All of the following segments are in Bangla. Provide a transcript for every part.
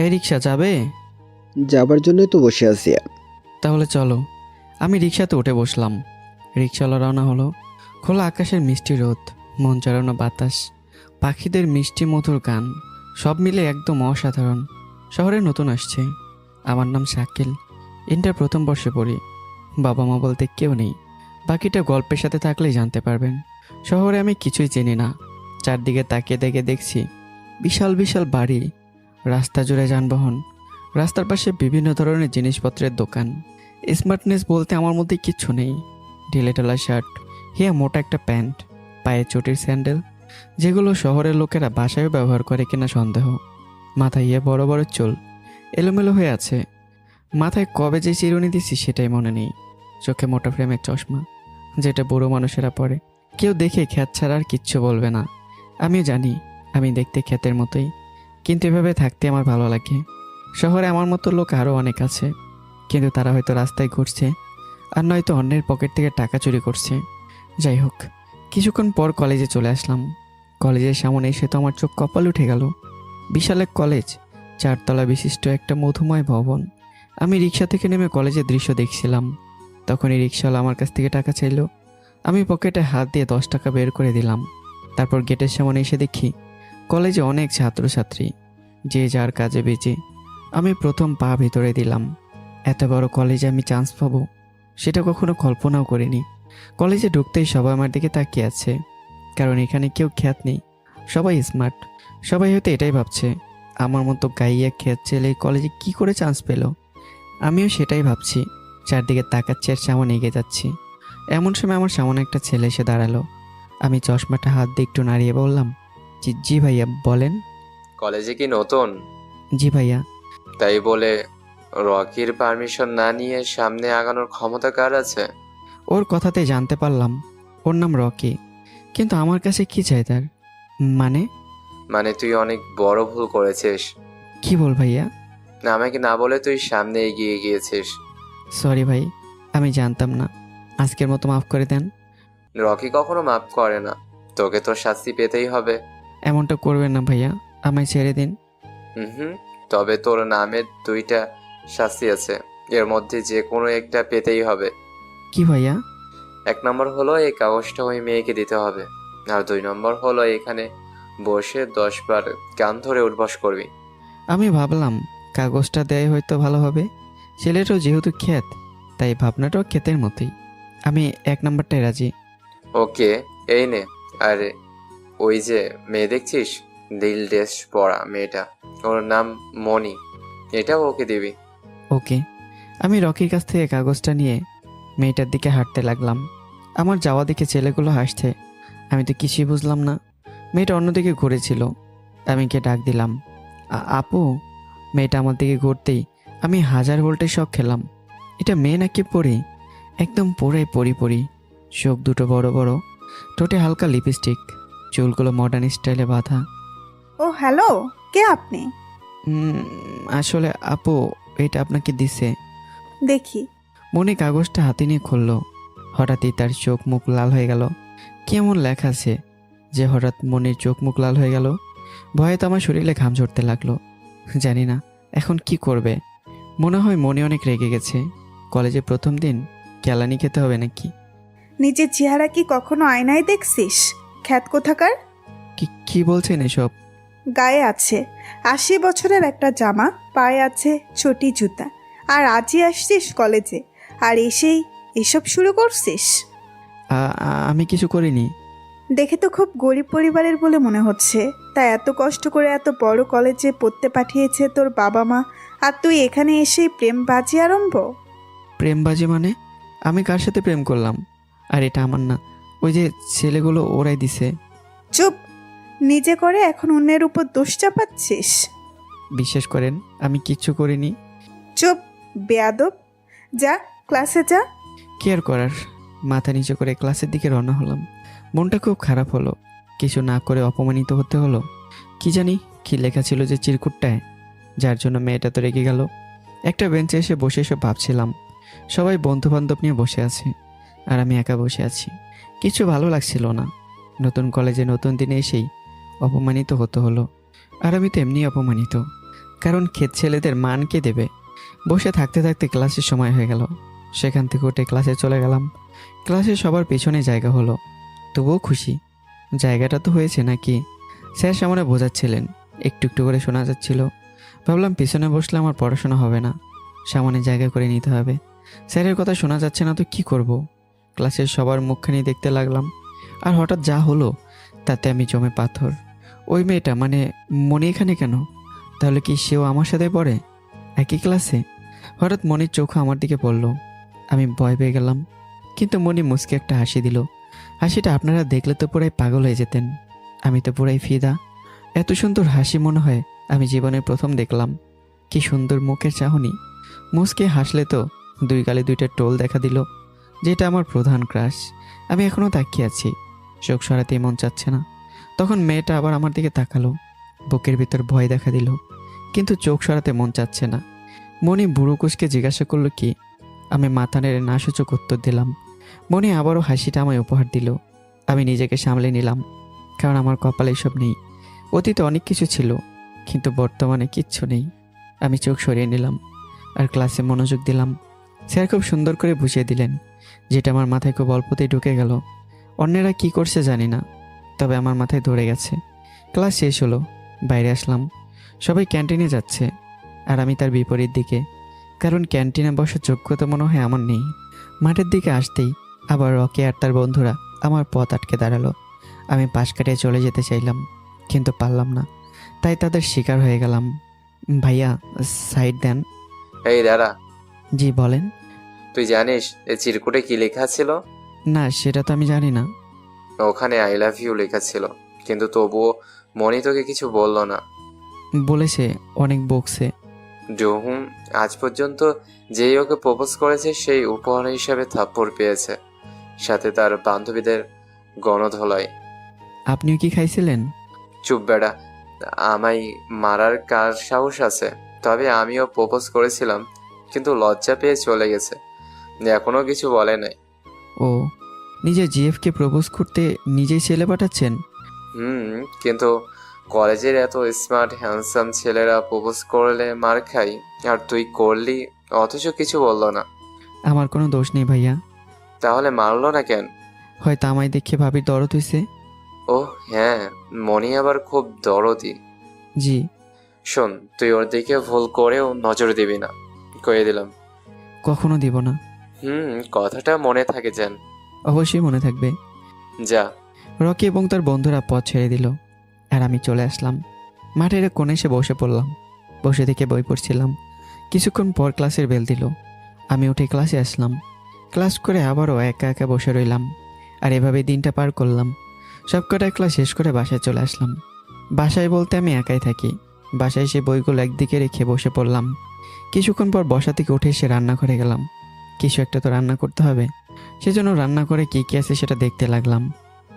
এই রিক্সা যাবে? যাবার জন্যই তো বসে আছি। তাহলে চলো। আমি রিক্সাতে উঠে বসলাম। রিক্সাওয়ালা রওনা হলো। খোলা আকাশের মিষ্টি রোদ, মন চালানো বাতাস, পাখিদের মিষ্টি মধুর গান, সব মিলে একদম অসাধারণ। শহরে নতুন আসছে। আমার নাম শাকিল। ইন্টার প্রথম বর্ষে পড়ি। বাবা মা বলতে কেউ নেই। বাকিটা গল্পের সাথে থাকলেই জানতে পারবেন। শহরে আমি কিছুই চিনি না। চারদিকে তাকিয়ে দেখে দেখছি বিশাল বিশাল বাড়ি, রাস্তা জুড়ে যানবাহন, রাস্তার পাশে বিভিন্ন ধরনের জিনিসপত্রের দোকান। স্মার্টনেস বলতে আমার মধ্যে কিচ্ছু নেই। ঢিলেঢালা শার্ট, হিয়া মোটা একটা প্যান্ট, পায়ে চটির স্যান্ডেল, যেগুলো শহরের লোকেরা বাসায়ও ব্যবহার করে কিনা সন্দেহ। মাথায় ইয়ে বড় বড় চুল এলোমেলো হয়ে আছে। মাথায় কবে যে চিরুনি দিছি সেটাই মনে নেই। চোখে মোটা ফ্রেমের চশমা, যেটা বুড়ো মানুষেরা পরে। কেউ দেখে খ্যাত ছাড়া আর কিচ্ছু বলবে না। আমিও জানি আমি দেখতে খ্যাতের মতোই, কিন্তু এভাবে থাকতে আমার ভালো লাগে। শহরে আমার মতো লোক আরও অনেক আছে, কিন্তু তারা হয়তো রাস্তায় ঘুরছে, আর নয়তো অন্যের পকেট থেকে টাকা চুরি করছে। যাই হোক, কিছুক্ষণ পর কলেজে চলে আসলাম। কলেজের সামনে এসে তো আমার চোখ কপাল উঠে গেল। বিশাল এক কলেজ, 4 তলা বিশিষ্ট একটা মধুময় ভবন। আমি রিক্সা থেকে নেমে কলেজের দৃশ্য দেখছিলাম। তখনই রিক্সাওয়ালা আমার কাছ থেকে টাকা চাইলো। আমি পকেটে হাত দিয়ে 10 টাকা বের করে দিলাম। তারপর গেটের সামনে এসে দেখি কলেজে অনেক ছাত্রছাত্রী, যে যার কাজে বেজে। আমি প্রথম পা ভিতরে দিলাম। এত বড় কলেজে আমি চান্স পাবো সেটা কখনো কল্পনাও করিনি। কলেজে ঢুকতেই সবাই আমার দিকে তাকিয়ে আছে, কারণ এখানে কেউ খ্যাত নেই, সবাই স্মার্ট। সবাই হয়তো এটাই ভাবছে, আমার মতো গাইয়া খ্যাত ছেলে এই কলেজে কী করে চান্স পেল। আমিও সেটাই ভাবছি। চারদিকে তাকাচ্ছি আর সামনে এগিয়ে যাচ্ছি। এমন সময় আমার সামনে একটা ছেলে এসে দাঁড়ালো। আমি চশমাটা হাত দিয়ে একটু নাড়িয়ে বললাম, জি জি ভাইয়া, বলেন। কলেজে কি নতুন? জি ভাইয়া। তাই বলে রকির পারমিশন না নিয়ে সামনে আগানোর ক্ষমতা কার আছে? ওর কথাতে জানতে পারলাম ওর নাম রকি, কিন্তু আমার কাছে কি চাই তার? মানে? মানে তুই অনেক বড় ভুল করেছিস। কি বল ভাইয়া? না, আমাকে না বলে তুই সামনে এগিয়ে গিয়েছিস। সরি ভাই, আমি জানতাম না। আজকের মতো মাফ করে দেন। রকি কখনো মাফ করে না, তোকে তোর শাস্তি পেতেই হবে। এমনটা করবেন না ভাইয়া, আমায় ছেড়ে দিন। হুম, তবে তোর নামে 2টা শাস্তি আছে, এর মধ্যে যে কোনো একটা পেতেই হবে। কি ভাইয়া? 1 নম্বর হলো এই কাগজটা ওই মেয়েকে দিতে হবে, আর 2 নম্বর হলো এখানে বসে 10 বার কান ধরে উঠবস করবি। আমি ভাবলাম কাগজটা দেয় হয়তো ভালো হবে। ছেলেটাও যেহেতু ক্ষেত, তাই ভাবনাটাও ক্ষেতের মতোই। আমি 1 নম্বরটাই রাজি। ওকে, এই নে। আর ওই যে মেয়ে দেখছিস, নীল ড্রেস পরা মেয়েটা, ওর নাম মনি, এটাও ওকে দিবি। ওকে। আমি রকির কাছ থেকে কাগজটা নিয়ে মেয়েটার দিকে হাঁটতে লাগলাম। আমার যাওয়া দেখে ছেলেগুলো হাসছে। আমি তো কিছুই বুঝলাম না। মেয়েটা অন্যদিকে ঘুরেছিল। আমি গিয়ে ডাক দিলাম, আপু। মেয়েটা আমার দিকে ঘুরতেই আমি 1000 ভোল্টের শক খেলাম। এটা মেয়ে নাকি পরি? একদম পুরাই পরি পরি। চোখ দুটো বড় বড়, ঠোঁটে হালকা লিপস্টিক, চুলগুলো মডার্ন স্টাইলে বাঁধা। ও হ্যালো, কে আপনি? উম, আসলে আপু, এটা আপনাকে দিছে। দেখি। মনে কাগজটা হাতে নিয়ে খুললো। হঠাৎই তার চোখ মুখ লাল হয়ে গেল। কেমন লেখা আছে যে হঠাৎ মনির চোখ মুখ লাল হয়ে গেল? ভয়ে তো আমার শরীরে ঘাম ঝরতে লাগলো। জানি না এখন কি করবে। মনে হয় মনি অনেক রেগে গেছে। কলেজে প্রথম দিন, কেলানি খেতে হবে নাকি? নিজের চেহারা কি কখনো আয়নায় দেখছিস? খ্যাত কোথাকার। কি কি বলছেন এসব? গায়ে আছে 80 বছরের একটা জামা, পায়ে আছে ছোটি জুতা, আর আজই আসছিস কলেজে, আর এসেই এসব শুরু করছিস? আমি কিছু করিনি। দেখে তো খুব গরিব পরিবারের বলে মনে হচ্ছে। তাই এত কষ্ট করে এত বড় কলেজে পড়তে পাঠিয়েছে তোর বাবা মা, আর তুই এখানে এসেই প্রেম বাজি আরম্ভ। প্রেমবাজি মানে? আমি কার সাথে প্রেম করলাম? আর এটা আমার না, ওই যে ছেলেগুলো ওরাই দিছে। চুপ! নিজে করে এখন অন্যের উপর দোষ চাপাচ্ছিস। বিশ্বাস করেন আমি কিচ্ছু করিনি। চুপ, বেয়াদব! যা, ক্লাসে যা। কি আর করার, মাথা নিচু করে ক্লাসের দিকে রওনা হলাম। মনটা খুব খারাপ হলো। কিছু না করে অপমানিত হতে হলো। কি জানি কি লেখা ছিল যে চিরকুটটায়, যার জন্য মেয়েটা তো রেগে গেল। একটা বেঞ্চে এসে বসে এসে ভাবছিলাম, সবাই বন্ধু বান্ধব নিয়ে বসে আছে, আর আমি একা বসে আছি। কিছু ভালো লাগছিল না। নতুন কলেজে নতুন দিনে এসেই অপমানিত হতে হলো। আর আমি তো এমনি অপমানিত। কারণ ক্ষেত ছেলেদের মান কে দেবে। বসে থাকতে থাকতে ক্লাসের সময় হয়ে গেল। সেখান থেকে উঠে ক্লাসে চলে গেলাম। ক্লাসে সবার পেছনে জায়গা হলো, তবুও খুশি। জায়গাটা তো হয়েছে নাকি। স্যার সামনে বোঝাচ্ছিলেন, একটু একটু করে শোনা যাচ্ছিল। ভাবলাম পিছনে বসলে আমার পড়াশোনা হবে না, সামনে জায়গা করে নিতে হবে। স্যারের কথা শোনা যাচ্ছে না তো কি করব। ক্লাসের সবার মুখখানি দেখতে লাগলাম। আর হঠাৎ যা হলো তাতে আমি জমে পাথর। ওই মেয়েটা মানে মনি এখানে কেন? তাহলে কি সেও আমার সাথে পড়ে, একই ক্লাসে? হঠাৎ মনির চোখ আমার দিকে পড়ল। আমি ভয় পেয়ে গেলাম, কিন্তু মনি মুচকে একটা হাসি দিল। হাসিটা আপনারা দেখলে তো পুরাই পাগল হয়ে যেতেন। আমি তো পুরাই ফিদা। এত সুন্দর হাসি মনে হয় আমি জীবনে প্রথম দেখলাম। কি সুন্দর মুখের চাহনি। মুচকে হাসলে তো দুই গালে দুইটা টোল দেখা দিল, যেটা আমার প্রধান ক্রাশ। আমি এখনও তাকিয়ে আছি, চোখ সরাতেই মন চাচ্ছে না। তখন মেয়েটা আবার আমার দিকে তাকালো। বুকের ভিতর ভয় দেখা দিল, কিন্তু চোখ সরাতে মন চাচ্ছে না। মনি বুড়ো কুসকে জিজ্ঞাসা করলো কি। আমি মাথা নেড়ে না সূচক উত্তর দিলাম। মনি আবারও হাসিটা আমায় উপহার দিল। আমি নিজেকে সামলে নিলাম, কারণ আমার কপালে এসব নেই। অতীতে অনেক কিছু ছিল, কিন্তু বর্তমানে কিচ্ছু নেই। আমি চোখ সরিয়ে নিলাম আর ক্লাসে মনোযোগ দিলাম। স্যার খুব সুন্দর করে বুঝিয়ে দিলেন, যেটা আমার মাথায় খুব অল্পতেই ঢুকে গেল। অন্যেরা কি করছে জানি না, তবে আমার মাথায় ধরে গেছে। ক্লাস শেষ হলো, বাইরে আসলাম। সবাই ক্যান্টিনে যাচ্ছে, আর আমি তার বিপরীত দিকে, কারণ ক্যান্টিনে বসার যোগ্যতা মনে হয় আমার নেই। মাঠের দিকে আসতেই আবার রকি আর তার বন্ধুরা আমার পথ আটকে দাঁড়ালো। আমি পাশ কাটিয়ে চলে যেতে চাইলাম, কিন্তু পারলাম না, তাই তাদের শিকার হয়ে গেলাম। ভাইয়া, সাইড দেন। এই দাঁড়া, জি বলেন। তুই জানিস এই চিরকুটে কি লেখা ছিল? না, সেটা তো আমি জানি না। ওখানে আই লাভ ইউ লেখা ছিল, কিন্তু তবুও মনি তোকে কিছু বললো না। বলেছে, অনেক বকছে। জহুম আজ পর্যন্ত যেই ওকে প্রপোজ করেছে সেই উপহার হিসাবে থাপ্পড় পেয়েছে, সাথে তার বান্ধবীদের গণধোলাই। আপনিও কি খাইছিলেন? চুপ বেড়া, আমায় মারার কার সাহস আছে? তবে আমিও প্রপোজ করেছিলাম, কিন্তু লজ্জা পেয়ে চলে গেছে, এখনো কিছু বলে নাই। ও, নিজের জিএফকে প্রপোজ করতে নিজেই ছেলে পাঠাচ্ছেন? কিন্তু কলেজের এত স্মার্ট হ্যান্ডসাম ছেলেরা প্রপোজ করলে মার খাই, আর তুই করলি অথচ কিছু বললো না। আমার কোনো দোষ নেই ভাইয়া। তাহলে মারলো না কেন? হয়তো আমায় দেখে ভাবির দরদ হইছে। ও হ্যাঁ, মনি আবার খুব দরদি। জি। শোন, তুই ওর দিকে ভুল করেও নজর দিবি না, কয়ে দিলাম। কখনো দিব না। কথাটা মনে থাকে যেন। অবশ্যই মনে থাকবে। যা। রকি এবং তার বন্ধুরা পথ ছেড়ে দিল, আর আমি চলে আসলাম। মাঠের এক কোণে এসে বসে পড়লাম। বসে থেকে বই পড়ছিলাম। কিছুক্ষণ পর ক্লাসের বেল দিল। আমি উঠে ক্লাসে আসলাম। ক্লাস করে আবারও একা একা বসে রইলাম, আর এভাবে দিনটা পার করলাম। সবকটা ক্লাস শেষ করে বাসায় চলে আসলাম। বাসায় বলতে আমি একাই থাকি। বাসায় এসে বইগুলো একদিকে রেখে বসে পড়লাম। কিছুক্ষণ পর বসা থেকে উঠে এসে রান্নাঘরে গেলাম। কিছু একটা তো রান্না করতে হবে, সেজন্য রান্না করে কী কী আছে সেটা দেখতে লাগলাম।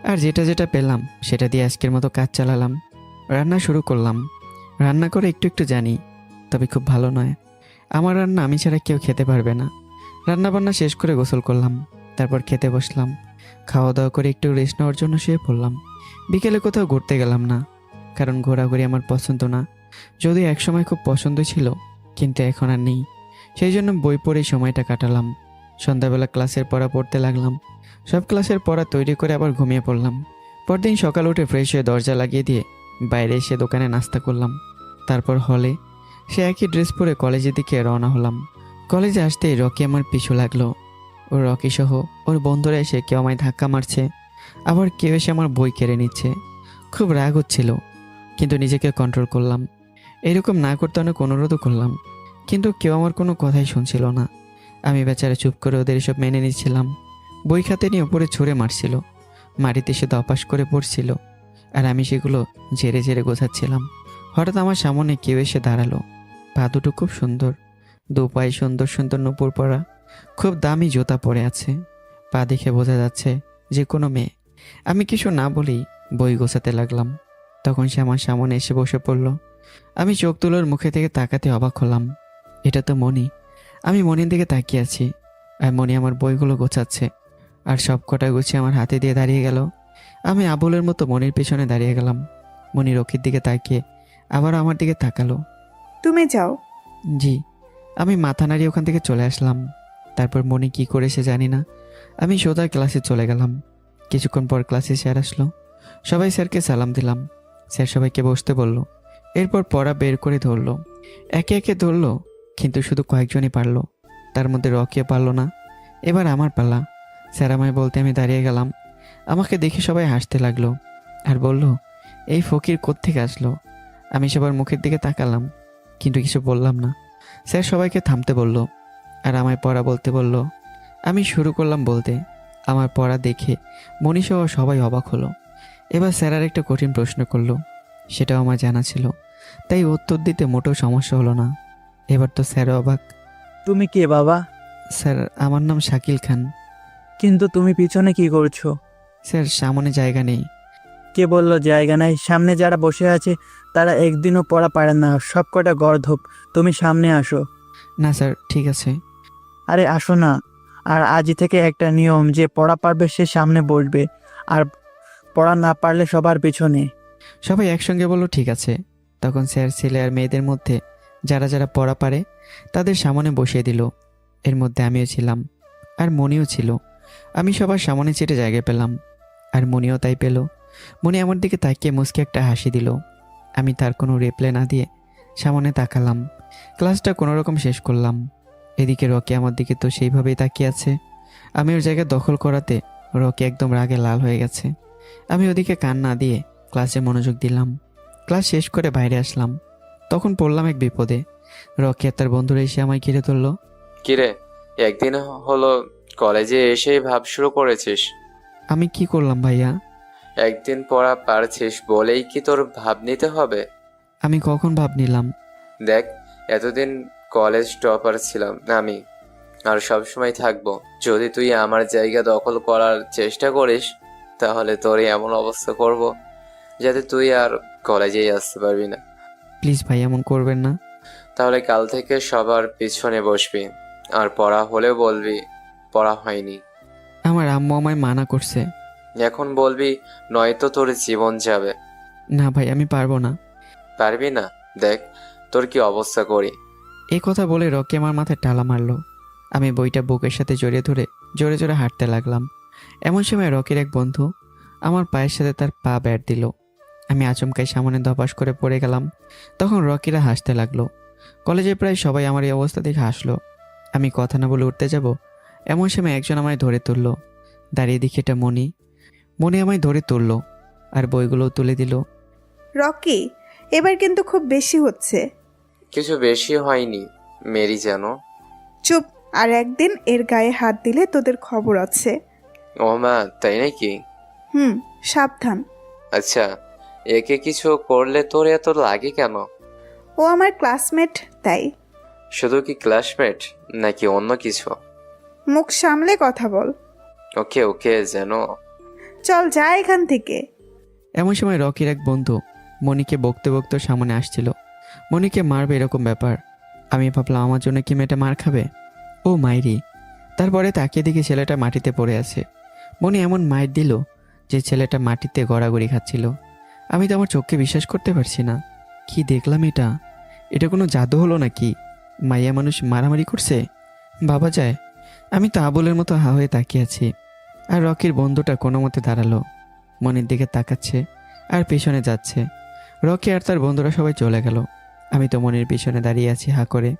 আর যেটা যেটা পেলাম সেটা দিয়ে আজকের মতো কাজ চালালাম। রান্না শুরু করলাম। রান্না করে একটু একটু জানি, তবে খুব ভালো নয়। আমার রান্না আমি ছাড়া কেউ খেতে পারবে না। রান্না বান্না শেষ করে গোসল করলাম, তারপর খেতে বসলাম। খাওয়া দাওয়া করে একটু রেস্ট নেওয়ার জন্য শুয়ে পড়লাম। বিকেলে কোথাও ঘুরতে গেলাম না, কারণ ঘোরাঘুরি আমার পছন্দ না। যদিও একসময় খুব পছন্দ ছিল, কিন্তু এখন আর নেই। সেই জন্য বই পড়েই সময়টা কাটালাম। সন্ধ্যাবেলা ক্লাসের পড়া পড়তে লাগলাম। সব ক্লাসের পড়া তৈরি করে আবার ঘুমিয়ে পড়লাম। পরদিন সকাল উঠে ফ্রেশ হয়ে দরজা লাগিয়ে দিয়ে বাইরে এসে দোকানে নাস্তা করলাম। তারপর হলে সে একই ড্রেস পরে কলেজের দিকে রওনা হলাম। কলেজে আসতেই রকি আমার পিছু লাগলো। ও রকি সহ ওর বন্ধুরা এসে কেউ আমায় ধাক্কা মারছে, আবার কেউ এসে আমার বই কেড়ে নিচ্ছে। খুব রাগ হচ্ছিল, কিন্তু নিজেকে কন্ট্রোল করলাম। এরকম না করতে অনেক অনুরোধও করলাম, কিন্তু কেউ আমার কোনো কথাই শুনছিল না। আমি বেচারা চুপ করে ওদের এসব মেনে নিচ্ছিলাম। বই খাতে নিয়ে উপরে ছুঁড়ে মারছিল, মাটিতে সে দপাস করে পড়ছিল, আর আমি সেগুলো ঝেড়ে ঝেড়ে গোছাচ্ছিলাম। হঠাৎ আমার সামনে কেউ এসে দাঁড়ালো। পা দুটো খুব সুন্দর, দু পায়ে সুন্দর সুন্দর নূপুর পরা, খুব দামি জুতা পরে আছে। পা দেখে বোঝা যাচ্ছে যে কোনো মেয়ে। আমি কিছু না বলেই বই গোছাতে লাগলাম। তখন সে আমার সামনে এসে বসে পড়ল। আমি চোখ তুলোর মুখে থেকে তাকাতে অবাক হলাম। এটা তো মনি। আমি মনির দিকে তাকিয়ে আছি, আর মনি আমার বইগুলো গোছাচ্ছে, আর সব কটা গুছিয়ে আমার হাতে দিয়ে দাঁড়িয়ে গেল। আমি আবুলের মতো মনির পেছনে দাঁড়িয়ে গেলাম। মনি রকির দিকে তাকিয়ে আবার আমার দিকে তাকালো। তুমি যাও। জি। আমি মাথা নাড়িয়ে ওখান থেকে চলে আসলাম। তারপর মনি কি করেছে জানি না, আমি সোজা ক্লাসে চলে গেলাম। কিছুক্ষণ পর ক্লাসে স্যার আসলো। সবাই স্যারকে সালাম দিলাম। স্যার সবাইকে বসতে বলল। এরপর পড়া বের করে ধরলো। একে একে ধরলো, কিন্তু শুধু কয়েকজনই পারলো। তার মধ্যে রকিও পারলো না। এবার আমার পালা। স্যার আমায় বলতে আমি দাঁড়িয়ে গেলাম। আমাকে দেখে সবাই হাসতে লাগলো আর বলল, এই ফকির কোত্থেকে আসলো? আমি সবার মুখের দিকে তাকালাম, কিন্তু কিছু বললাম না। স্যার সবাইকে থামতে বলল আর আমায় পড়া বলতে বলল। আমি শুরু করলাম বলতে। আমার পড়া দেখে মনীষসহ সবাই অবাক হলো। এবার স্যার আর একটা কঠিন প্রশ্ন করলো, সেটাও আমার জানা ছিল, তাই উত্তর দিতে মোটেও সমস্যা হলো না। এবার তো স্যারও অবাক। তুমি কে বাবা? স্যার, আমার নাম শাকিল খান। কিন্তু তুমি পিছনে কি করছো? স্যার, সামনে জায়গা নেই। কে বললো জায়গা নাই? সামনে যারা বসে আছে তারা একদিনও পড়া পারে না, সব কটা গর্ধপ। তুমি সামনে আসো। না স্যার, ঠিক আছে। আরে আসো না। আর আজই থেকে একটা নিয়ম, যে পড়া পারবে সে সামনে বসবে, আর পড়া না পারলে সবার পিছনে। সবাই একসঙ্গে বলল ঠিক আছে। তখন স্যার ছেলে আর মেয়েদের মধ্যে যারা যারা পড়া পারে তাদের সামনে বসিয়ে দিল। এর মধ্যে আমিও ছিলাম, আর মনিও ছিল। আমি সবার সামনে চেটে জায়গা পেলাম, আর মনিও তাই পেল। মনি আমার দিকে তাকিয়ে মুচকে একটা হাসি দিল। আমি তার কোনো রিপ্লাই না দিয়ে সামনে তাকালাম। ক্লাসটা কোনো রকম শেষ করলাম। এদিকে রকি আমার দিকে তো সেইভাবেই তাকিয়ে আছে। আমি ওর জায়গা দখল করাতে রকি একদম রাগে লাল হয়ে গেছে। আমি ওদিকে কান না দিয়ে ক্লাসে মনোযোগ দিলাম। ক্লাস শেষ করে বাইরে আসলাম। তখন পড়লাম এক বিপদে। রকি আর তার বন্ধুরা এসে আমায় ঘিরে ধরল। কিরে, একদিন হলো কলেজে এসেই ভাব শুরু করেছিস? আমি কি করলাম ভাইয়া? একদিন পড়া পারছিস বলেই কি তোর ভাব নিতে হবে? আমি কখন ভাব নিলাম? দেখ, এতদিন কলেজ টপার ছিলাম আমি, আর সবসময় থাকবো। যদি তুই আমার জায়গা দখল করার চেষ্টা করিস, তাহলে তোর এমন অবস্থা করব যাতে তুই আর কলেজেই আসতে পারবি না। প্লিজ ভাই, এমন করবেন না। তাহলে কাল থেকে সবার পিছনে বসবি, আর পড়া হলেও বলবি পড়া হয়নি। আমার আম্মু আমায় মানা করছে। এখন বলবি, নয়তো তোর জীবন যাবে। না ভাই, আমি পারবো না। পারবি না? দেখ তোর কি অবস্থা করি। এই কথা বলে রকি আমার মাথায় টালা মারলো। আমি বইটা বুকের সাথে জড়িয়ে ধরে জোরে জোরে হাঁটতে লাগলাম। এমন সময় রকির এক বন্ধু আমার পায়ের সাথে তার পা ব্যাট দিল। আমি আচমকাই সামনে ধপাস করে পড়ে গেলাম। তখন রকিরা হাসতে লাগলো। কলেজে প্রায় সবাই আমার এই অবস্থা দেখে হাসলো। আমি কথা না বলে উঠতে যাব, এমন সময় একজন আমায় ধরে তুললো। দাঁড়িয়ে দেখি এটা মনি। মনি আমায় ধরে তুললো আর বইগুলোও তুলে দিল। রকি, এবার কিন্তু খুব বেশি হচ্ছে। কিছু বেশি হয়নি মেরি জানো। চুপ। আর একদিন এর গায়ে হাত দিলে তোদের খবর আছে। ও মা, তাই নাকি? সাবধান। আচ্ছা, একে কিছু করলে তোর এত লাগে কেন? ও আমার ক্লাসমেট, তাই। শুধু কি ক্লাসমেট নাকি অন্য কিছু? মুখ সামলে কথা বল। ওকে ওকে যেন। চল যা এখান থেকে। এমন সময় রকির এক বন্ধু মনিকে বকতে বকতে সামনে আসছিল। মনিকে মারবে এরকম ব্যাপার। আমি ভাবলাম আমার জন্য কি মেয়েটা মার খাবে। ও মাইরি। তারপরে তাকিয়ে দেখি ছেলেটা মাটিতে পড়ে আছে। মনি এমন মাইর দিল যে ছেলেটা মাটিতে গড়াগড়ি খাচ্ছিল। আমি তো আমার চোখকে বিশ্বাস করতে পারছি না। কি দেখলাম এটা? এটা কোনো জাদু হলো নাকি? মাইয়া মানুষ মারামারি করছে? বাবা যায়। আমি তো আবুলের মতো হা হয়ে তাকিয়ে আছি। আর রকির বন্ধুটা কোনো মতে দাঁড়ালো, মনির দিকে তাকাচ্ছে আর পিছনে যাচ্ছে। রকি আর তার বন্ধুরা সবাই চলে গেল। আমি তো মনির পিছনে দাঁড়িয়ে আছি হা করে।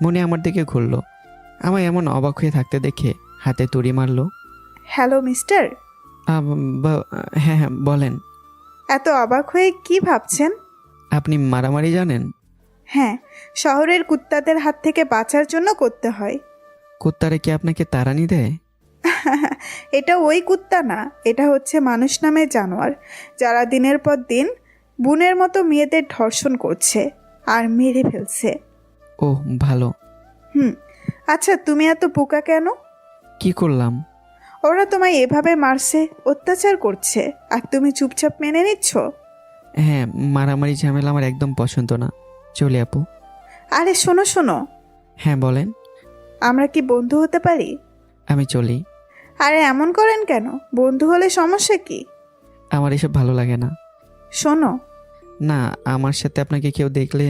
মনি আমার দিকে ঘুরলো। আমায় এমন অবাক হয়ে থাকতে দেখে হাতে তুড়ি মারলো। Hello mister. হ্যাঁ হ্যাঁ, বলেন। এত অবাক হয়ে কি ভাবছেন? আপনি মারামারি জানেন? হ্যাঁ, শহরের কুত্তাদের হাত থেকে বাঁচার জন্য করতে হয়। কুত্তারে কি আপনাকে তাড়ানি দেয়? এটা ওই কুত্তা না, এটা হচ্ছে মানুষ নামের জানোয়ার, যারা দিনের পর দিন বুনের মতো মেয়েদের ধর্ষণ করছে আর মেরে ফেলছে। ও ভালো। আচ্ছা, তুমি এত বোকা কেন? কি করলাম? ওরা তোমায় এভাবে মারছে, অত্যাচার করছে, আর তুমি চুপচাপ মেনে নিচ্ছ? হ্যাঁ, মারামারি ঝামেলা আমার একদম পছন্দ না। চলি আপু। আরে শোনো শোনো। হ্যাঁ বলেন। আমরা কি বন্ধু হতে পারি? আমি চলি। আরে এমন করেন কেন? বন্ধু হলে সমস্যা কি? আমার এসব ভালো লাগে না। শোনো। না, আমার সাথে আপনাকে কেউ দেখলে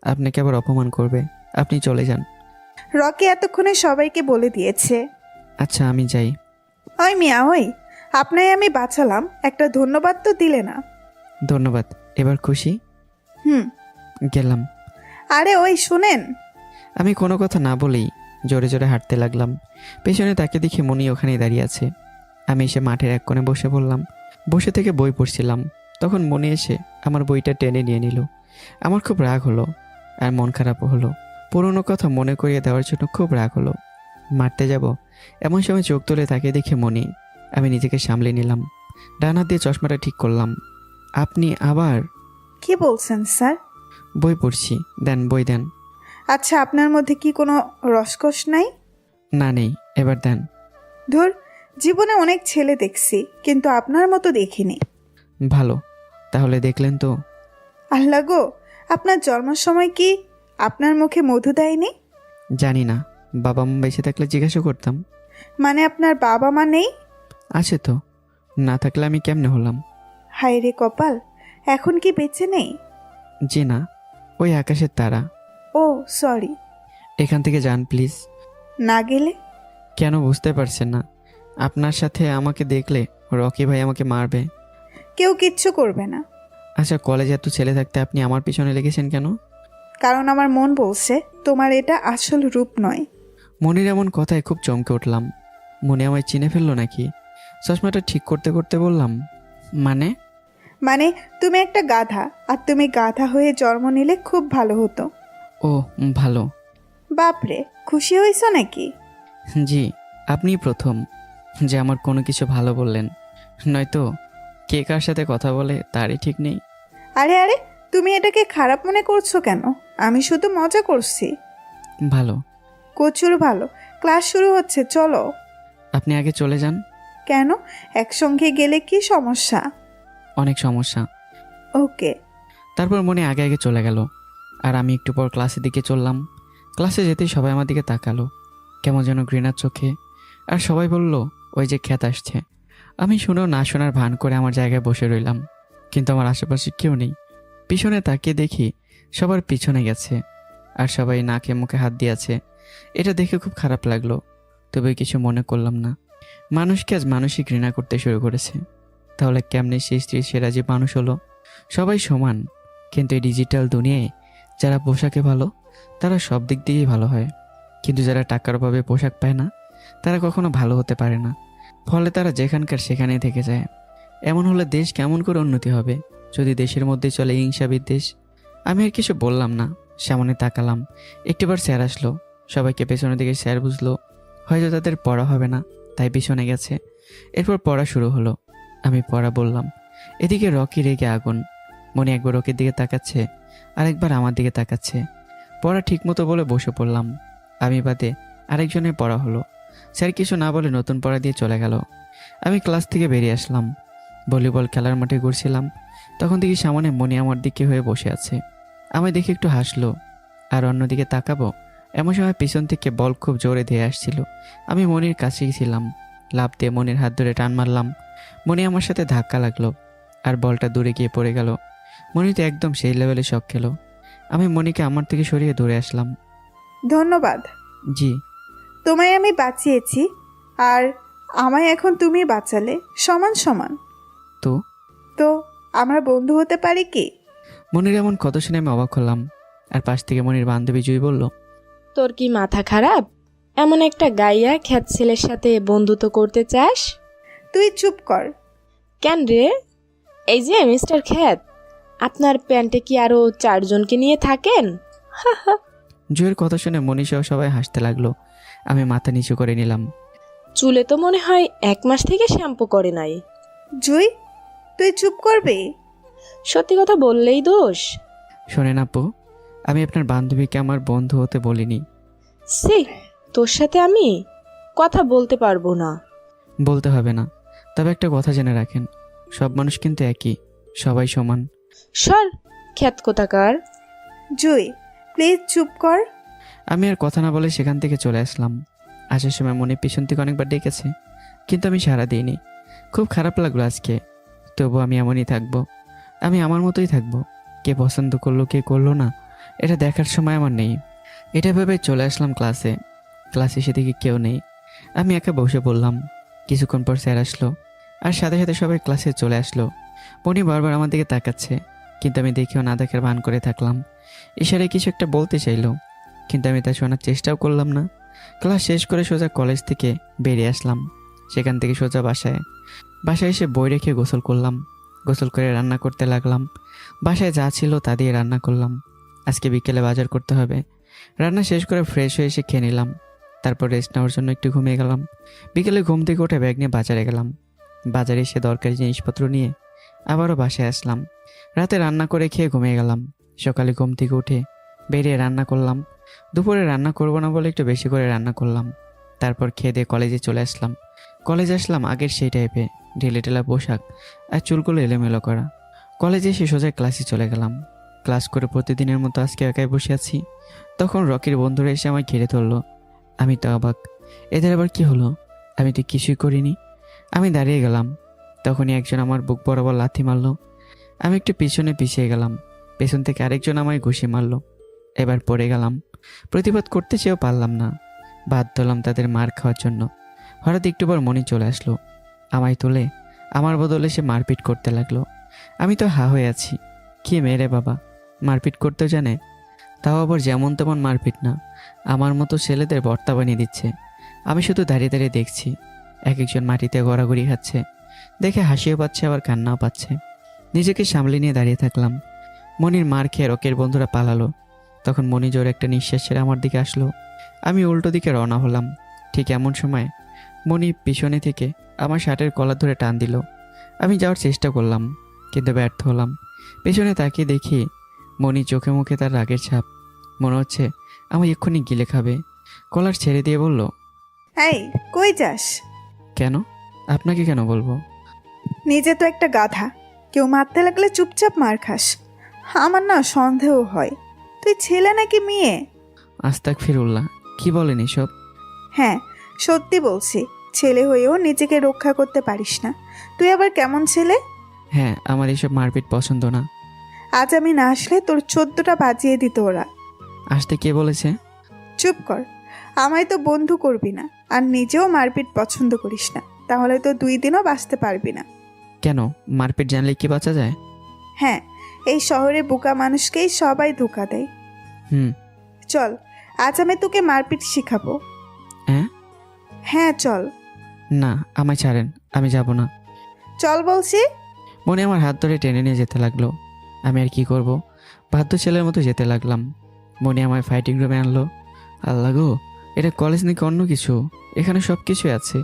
আপনাকে আবার অপমান করবে। আপনি চলে যান। রকি এতক্ষণে সবাইকে বলে দিয়েছে। আচ্ছা আমি যাই। ওই মিয়া ওই, আপনায় আমি বাঁচালাম, একটা ধন্যবাদ তো দিলে না। ধন্যবাদ। এবার খুশি? হুম। গেলাম। আরে ওই শুনেন। আমি কোনো কথা না বলেই জোরে জোরে হাঁটতে লাগলাম। পেছনে তাকে দেখে মনি ওখানেই দাঁড়িয়ে আছে। আমি এসে মাঠের এক কোণে বসে পড়লাম। বসে থেকে বই পড়ছিলাম, তখন মনি এসে আমার বইটা টেনে নিয়ে নিল। আমার খুব রাগ হলো আর মন খারাপও হলো। পুরনো কথা মনে করিয়ে দেওয়ার জন্য খুব রাগ হলো। মারতে যাব এমন সময় চোখ তুলে তাকে দেখে মনি। আমি নিজেকে সামলে নিলাম, ডান হাত দিয়ে চশমাটা ঠিক করলাম। আপনি আবার? কি বলছেন স্যার? বই পড়ছি। দেন, বই দেন। আচ্ছা, আপনার মধ্যে কি কোনো রসকস নাই? না, নেই। এবার দেন। ধুর, জীবনে অনেক ছেলে দেখছি, কিন্তু আপনার মতো দেখিনি। ভালো, তাহলে দেখলেন তো। আল্লাহ গো, আপনার জন্মের সময় কি আপনার মুখে মধু দেয়নি? জানি না, বাবা মা বেঁচে থাকলে জিজ্ঞাসা করতাম। মানে আপনার বাবা মা নেই? আছে তো, না থাকলে আমি কেমনে হলাম? হায় রে কপাল, এখন কি বেঁচে নেই? জি না, ওই আকাশের তারা। ও সরি। এখান থেকে যান প্লিজ। না গেলে? কেন বুঝতে পারছেন না? আপনার সাথে আমাকে দেখলে রকি ভাই আমাকে মারবে। কেউ কিচ্ছু করবে না। আচ্ছা, কলেজে এত ছেলে থাকতে আপনি আমার পিছনে লেগেছেন কেন? কারণ আমার মন বলছে তোমার এটা আসল রূপ নয়। মনির এমন কথায় খুব চমকে উঠলাম। মনে আমায় চিনে ফেললো নাকি? চশমাটা ঠিক করতে করতে বললাম, মানে? মানে তুমি একটা গাধা, আর তুমি গাধা হয়ে জন্ম নিলে খুব ভালো হতো। ও ভালো। বাপরে, খুশি হয়েছো নাকি? জি, আপনিই প্রথম যে আমার কোনো কিছু ভালো বললেন। নয়তো কে কার সাথে কথা বলে তারই ঠিক নেই। আরে আরে, তুমি এটাকে খারাপ মনে করছো কেন? আমি শুধু মজা করছি। ভালো। প্রচুর ভালো। ক্লাস শুরু হচ্ছে, চলো। আপনি আগে চলে যান। কেন? একসঙ্গে গেলে কি সমস্যা? অনেক সমস্যা। ওকে। তারপর মনে আগে আগে চলে গেল, আর আমি একটু পর ক্লাসের দিকে চললাম। ক্লাসে যেতেই সবাই আমার দিকে তাকালো কেমন যেন ঘৃণার চোখে। আর সবাই বলল, ওই যে খ্যাত আসছে। আমি শুনেও না শোনার ভান করে আমার জায়গায় বসে রইলাম, কিন্তু আমার আশেপাশে কেউ নেই। পিছনে তাকিয়ে দেখি সবার পিছনে গেছে, আর সবাই নাকে মুখে হাত দিয়েছে। এটা দেখে খুব খারাপ লাগলো, তবে কিছু মনে করলাম না। মানুষকে আজ মানুষই ঘৃণা করতে শুরু করেছে। তাহলে কেমনে সেই স্ত্রী সেরা যে মানুষ হলো? সবাই সমান, কিন্তু এই ডিজিটাল দুনিয়ায় যারা পোশাকে ভালো তারা সব দিক দিয়েই ভালো হয়, কিন্তু যারা টাকার অভাবে পোশাক পায় না তারা কখনো ভালো হতে পারে না। ফলে তারা যেখানকার সেখানেই থেকে যায়। এমন হলে দেশ কেমন করে উন্নতি হবে যদি দেশের মধ্যে চলে হিংসা বিদ্বেষ? আমি আর কিছু বললাম না, সামনে তাকালাম। একটিবার স্যার আসলো, সবাইকে পেছনের দিকে স্যার বুঝলো হয়তো তাদের পড়া হবে না, তাই পিছনে গেছে। এরপর পড়া শুরু হলো। আমি পড়া বললাম। এদিকে রকি রেগে আগুন। মনে একবার রকির দিকে তাকাচ্ছে, আরেকবার আমার দিকে তাকাচ্ছে। পড়া ঠিকমতো বলে বসে পড়লাম। আমি বাদে আরেকজনের পড়া হলো। স্যার কিছু না বলে নতুন পড়া দিয়ে চলে গেল। আমি ক্লাস থেকে বেরিয়ে আসলাম। ভলিবল খেলার মাঠে ঘুরছিলাম, তখন দেখি সামনে মনি আমার দিকে হয়ে বসে আছে। আমি দেখে একটু হাসলো, আর অন্যদিকে তাকাবো এমন সময় পিছন থেকে বল খুব জোরে ধেয়ে আসছিল। আমি মনির কাছেই ছিলাম, লাফ দিয়ে মনির হাত ধরে টান মারলাম। মনি আমার সাথে ধাক্কা লাগলো, আর বলটা দূরে গিয়ে পড়ে গেল। মনি তো একদম সেই লেভেলে শক খেলো। আমি মনিকে আমার থেকে সরিয়ে দৌড়ে আসলাম। ধন্যবাদ। জি। তোমায় আমি বাঁচিয়েছি, আর আমায় এখন তুমি বাঁচালে, সমান সমান। তো তো আমরা বন্ধু হতে পারি কি? মনির এমন কত শুনে আমি অবাক হলাম। আর পাশ থেকে মনির বান্ধবী জুই বলল, তোর কি মাথা খারাপ? এমন একটা গাইয়া খ্যাত ছেলের সাথে বন্ধুত্ব করতে চাস? তুই চুপ কর। কেন রে? এই যে মিস্টার খ্যাত, আপনার প্যান্টে কি আরো 4 জনকে নিয়ে থাকেন? জুয়ের কথা শুনে মনীষাও সবাই হাসতে লাগলো। আমি মাথা নিচু করে নিলাম। চুলে তো মনে হয় 1 মাস থেকে শ্যাম্পু করে নাই। জুই, তুই চুপ করবি? সত্যি কথা বললেই দোষ। শোনেন আপু, আমি আপনার বান্ধবীকে আমার বন্ধু হতে বলিনি। সে তোর সাথে আমি কথা বলতে পারবো না। বলতে হবে না, তবে একটা কথা জেনে রাখেন, সব মানুষ কিন্তু একই, সবাই সমান। সর খ্যাত কোথাকার। জুই, প্লিজ চুপ কর। আমি আর কথা না বলে সেখান থেকে চলে আসলাম। আসার সময় মনে পিছন থেকে অনেকবার ডেকেছে, কিন্তু আমি সাড়া দিইনি। খুব খারাপ লাগলো আজকে, তবু আমি এমনই থাকবো। আমি আমার মতোই থাকবো। কে পছন্দ করলো কে করলো না এটা দেখার সময় আমার নেই। এটা ভেবে চলে আসলাম ক্লাসে। ক্লাসে এসে দেখি কেউ নেই। আমি একা বসে পড়লাম। কিছুক্ষণ পর স্যার আসলো, আর সাথে সাথে সবাই ক্লাসে চলে আসলো। মনি বারবার আমার দিকে তাকাচ্ছে, কিন্তু আমি দেখেও না দেখার ভান করে থাকলাম। ইশারায় কিছু একটা বলতে চাইলো, কিন্তু আমি তা শোনার চেষ্টাও করলাম না। ক্লাস শেষ করে সোজা কলেজ থেকে বেরিয়ে আসলাম। সেখান থেকে সোজা বাসায় এসে বই রেখে গোসল করলাম। গোসল করে রান্না করতে লাগলাম। বাসায় যা ছিল তা দিয়ে রান্না করলাম। আজকে বিকেলে বাজার করতে হবে। রান্না শেষ করে ফ্রেশ হয়ে এসে খেয়ে নিলাম। তারপর রেস্ট নেওয়ার জন্য একটু ঘুমিয়ে গেলাম। বিকেলে ঘুম থেকে উঠে ব্যাগ নিয়ে বাজারে গেলাম। বাজারে এসে দরকারি জিনিসপত্র নিয়ে আবারও বাসায় আসলাম। রাতে রান্না করে খেয়ে ঘুমিয়ে গেলাম। সকালে ঘুম থেকে উঠে বেরিয়ে রান্না করলাম। দুপুরে রান্না করবো না বলে একটু বেশি করে রান্না করলাম। তারপর খেয়ে দিয়ে কলেজে চলে আসলাম। কলেজে আসলাম আগের সেই টাইপে ঢিলেঢালা পোশাক আর চুলগুলো এলোমেলো করা। কলেজে এসে সোজা ক্লাসে চলে গেলাম। ক্লাস করে প্রতিদিনের মতো আজকে একাই বসে আছি। তখন রকির বন্ধুরা এসে আমায় ঘিরে ধরলো। আমি তো অবাক, এদের আবার কি হলো? আমি তো কিছুই করিনি। আমি দাঁড়িয়ে গেলাম। তখনই একজন আমার বুক বরাবর লাথি মারলো। আমি একটু পিছনে পিছিয়ে গেলাম। পেছন থেকে আরেকজন আমায় ঘুষি মারলো। এবার পড়ে গেলাম। প্রতিবাদ করতে চেয়েও পারলাম না। বাধ্য হলাম তাদের মার খাওয়ার জন্য। হঠাৎ একটু পর মনি চলে আসলো। আমায় তুলে আমার বদলে সে মারপিট করতে লাগলো। আমি তো হা হয়ে আছি। কি মেরে বাবা, মারপিট করতেও জানে? তাও আবার যেমন তেমন মারপিট না, আমার মতো ছেলেদের ভর্তা বানিয়ে দিচ্ছে। আমি শুধু দাঁড়িয়ে দাঁড়িয়ে দেখছি। এক একজন মাটিতে গড়াগড়ি খাচ্ছে। দেখে হাসিও পাচ্ছে, আবার কান্নাও পাচ্ছে। নিজেকে সামলে নিয়ে দাঁড়িয়ে থাকলাম। মনির মার খেয়ে রকের বন্ধুরা পালালো। তখন মনি জোরে একটা নিঃশ্বাস ছেড়ে আমার দিকে আসলো। আমি উল্টো দিকে রওনা হলাম। ঠিক এমন সময় মনি পিছনে থেকে আমার শার্টের কলার ধরে টান দিল। আমি যাওয়ার চেষ্টা করলাম, কিন্তু ব্যর্থ হলাম। পেছনে তাকিয়ে দেখি মনি চোখে মুখে তার রাগের ছাপ। মনে হচ্ছে আমায় এক্ষুনি গিলে খাবে। কলার ছেড়ে দিয়ে বলল, এই, কই যাস? কেন? আপনাকে কেন বলবো? নিজে তো একটা গাধা, কেউ মারতে লাগলে চুপচাপ মার খাস। আমার না সন্দেহ হয় তুই ছেলে নাকি মেয়ে। আস্তাক ফিরুল্লাহ, কি বলেন এসব? হ্যাঁ, সত্যি বলছি, ছেলে হয়েও নিজেকে রক্ষা করতে পারিস না। তুই আবার কেমন ছেলে? হ্যাঁ, আমার এসব মারপিট পছন্দ না। আজ আমি না আসলে তোর 14টা বাজিয়ে দিত ওরা। আসতে কে বলেছে? চুপ কর, আমায় তো বন্ধু করবি না, আর নিজেও মারপিট পছন্দ করিস না, তাহলে তো 2 দিনও বাঁচতে পারবি না। কেন, মারপিট জানলে কি বাঁচা যায়? হ্যাঁ, এই শহরে বোকা মানুষকেই সবাই ধোকা দেয়। হুম। চল, আজ আমি তোকে মারপিট শিখাবো। হ্যাঁ? হ্যাঁ চল। না, আমায় ছাড়েন, আমি যাব না। চল বলছি। মনে আমার হাত ধরে টেনে নিয়ে যেতে লাগলো। আমি আর কি করব, বাধ্য ছেলের মতো যেতে লাগলাম। মনে আমায় ফাইটিং রুমে আনলো। আল্লাহ গো, এটা কলেজ নাকি অন্য কিছু? এখানে সব কিছুই আছে,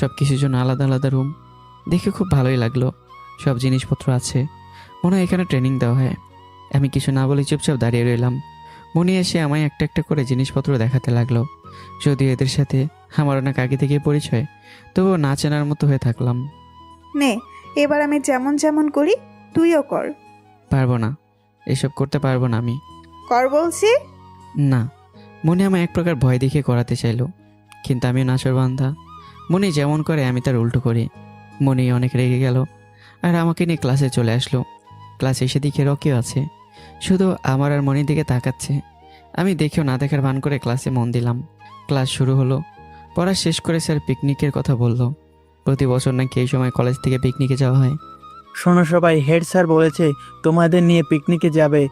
সব কিছুর জন্য আলাদা আলাদা রুম। দেখে খুব ভালোই লাগলো। সব জিনিসপত্র আছে, মনে হয় এখানে ট্রেনিং দেওয়া হয়। আমি কিছু না বলে চুপচাপ দাঁড়িয়ে রইলাম। মনি এসে আমায় একটা একটা করে জিনিসপত্র দেখাতে লাগলো। যদিও এদের সাথে আমার অনেক আগে থেকে পরিচয়, তবুও না চেনার মতো হয়ে থাকলাম। নে, এবার আমি যেমন যেমন করি তুইও কর। পারবো না, এসব করতে পারবো না আমি। কর বলছি। না। মনে আমায় এক প্রকার ভয় দেখিয়ে করাতে চাইলো, কিন্তু আমি নাচরবান্ধা। মনি যেমন করে আমি তার উল্টো করি। মনি অনেক রেগে গেল, আর আমাকে নিয়ে ক্লাসে চলে আসলো। ক্লাসে এসে দেখে রকিও আছে, শুধু আমার আর মনির দিকে তাকাচ্ছে। আমি দেখেও না দেখার ভান করে ক্লাসে মন দিলাম। ক্লাস শুরু হলো। পড়া শেষ করে স্যার পিকনিকের কথা বলল। প্রতি বছর নাকি এই সময় কলেজ থেকে পিকনিকে যাওয়া হয়। শোনো সবাই, হেড স্যার বলেছে তোমাদের নিয়ে পিকনিকে যাবে,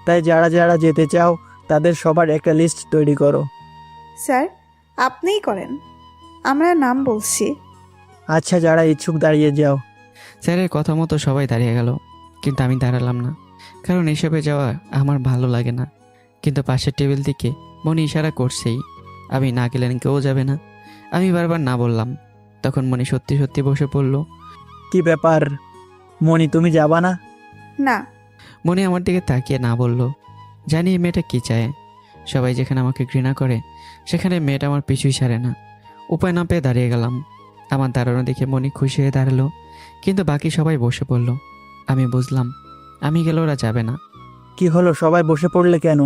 তাই যারা যারা যেতে চাও তাদের সবার একটা লিস্ট তৈরি করো। স্যার, আপনিই করেন, আমরা নাম বলছি। আচ্ছা, যারা ইচ্ছুক দাঁড়িয়ে যাও। স্যারের কথা মতো সবাই দাঁড়িয়ে গেল, কিন্তু আমি দাঁড়ালাম না, কারণ এসবে যাওয়া আমার ভালো লাগে না। কিন্তু পাশের টেবিল থেকে মনি ইশারা করছেই, আমি না গেলেন কেউ যাবে না। আমি বারবার না বললাম। তখন মনি সত্যি সত্যি বসে পড়ল। কি ব্যাপার মনি, তুমি যাবা না? না। মনি আমার দিকে তাকিয়ে না বলল। জানি এই মেয়েটা কী চায়। সবাই যেখানে আমাকে ঘৃণা করে, সেখানে মেয়েটা আমার পিছুই ছাড়ে না। উপায় না পেয়ে দাঁড়িয়ে গেলাম। আমার দাঁড়ানো দেখে মনি খুশি হয়ে দাঁড়ালো, কিন্তু বাকি সবাই বসে পড়ল। আমি বুঝলাম আমি গেলে ওরা যাবে না। কি হলো, সবাই বসে পড়লে কেন?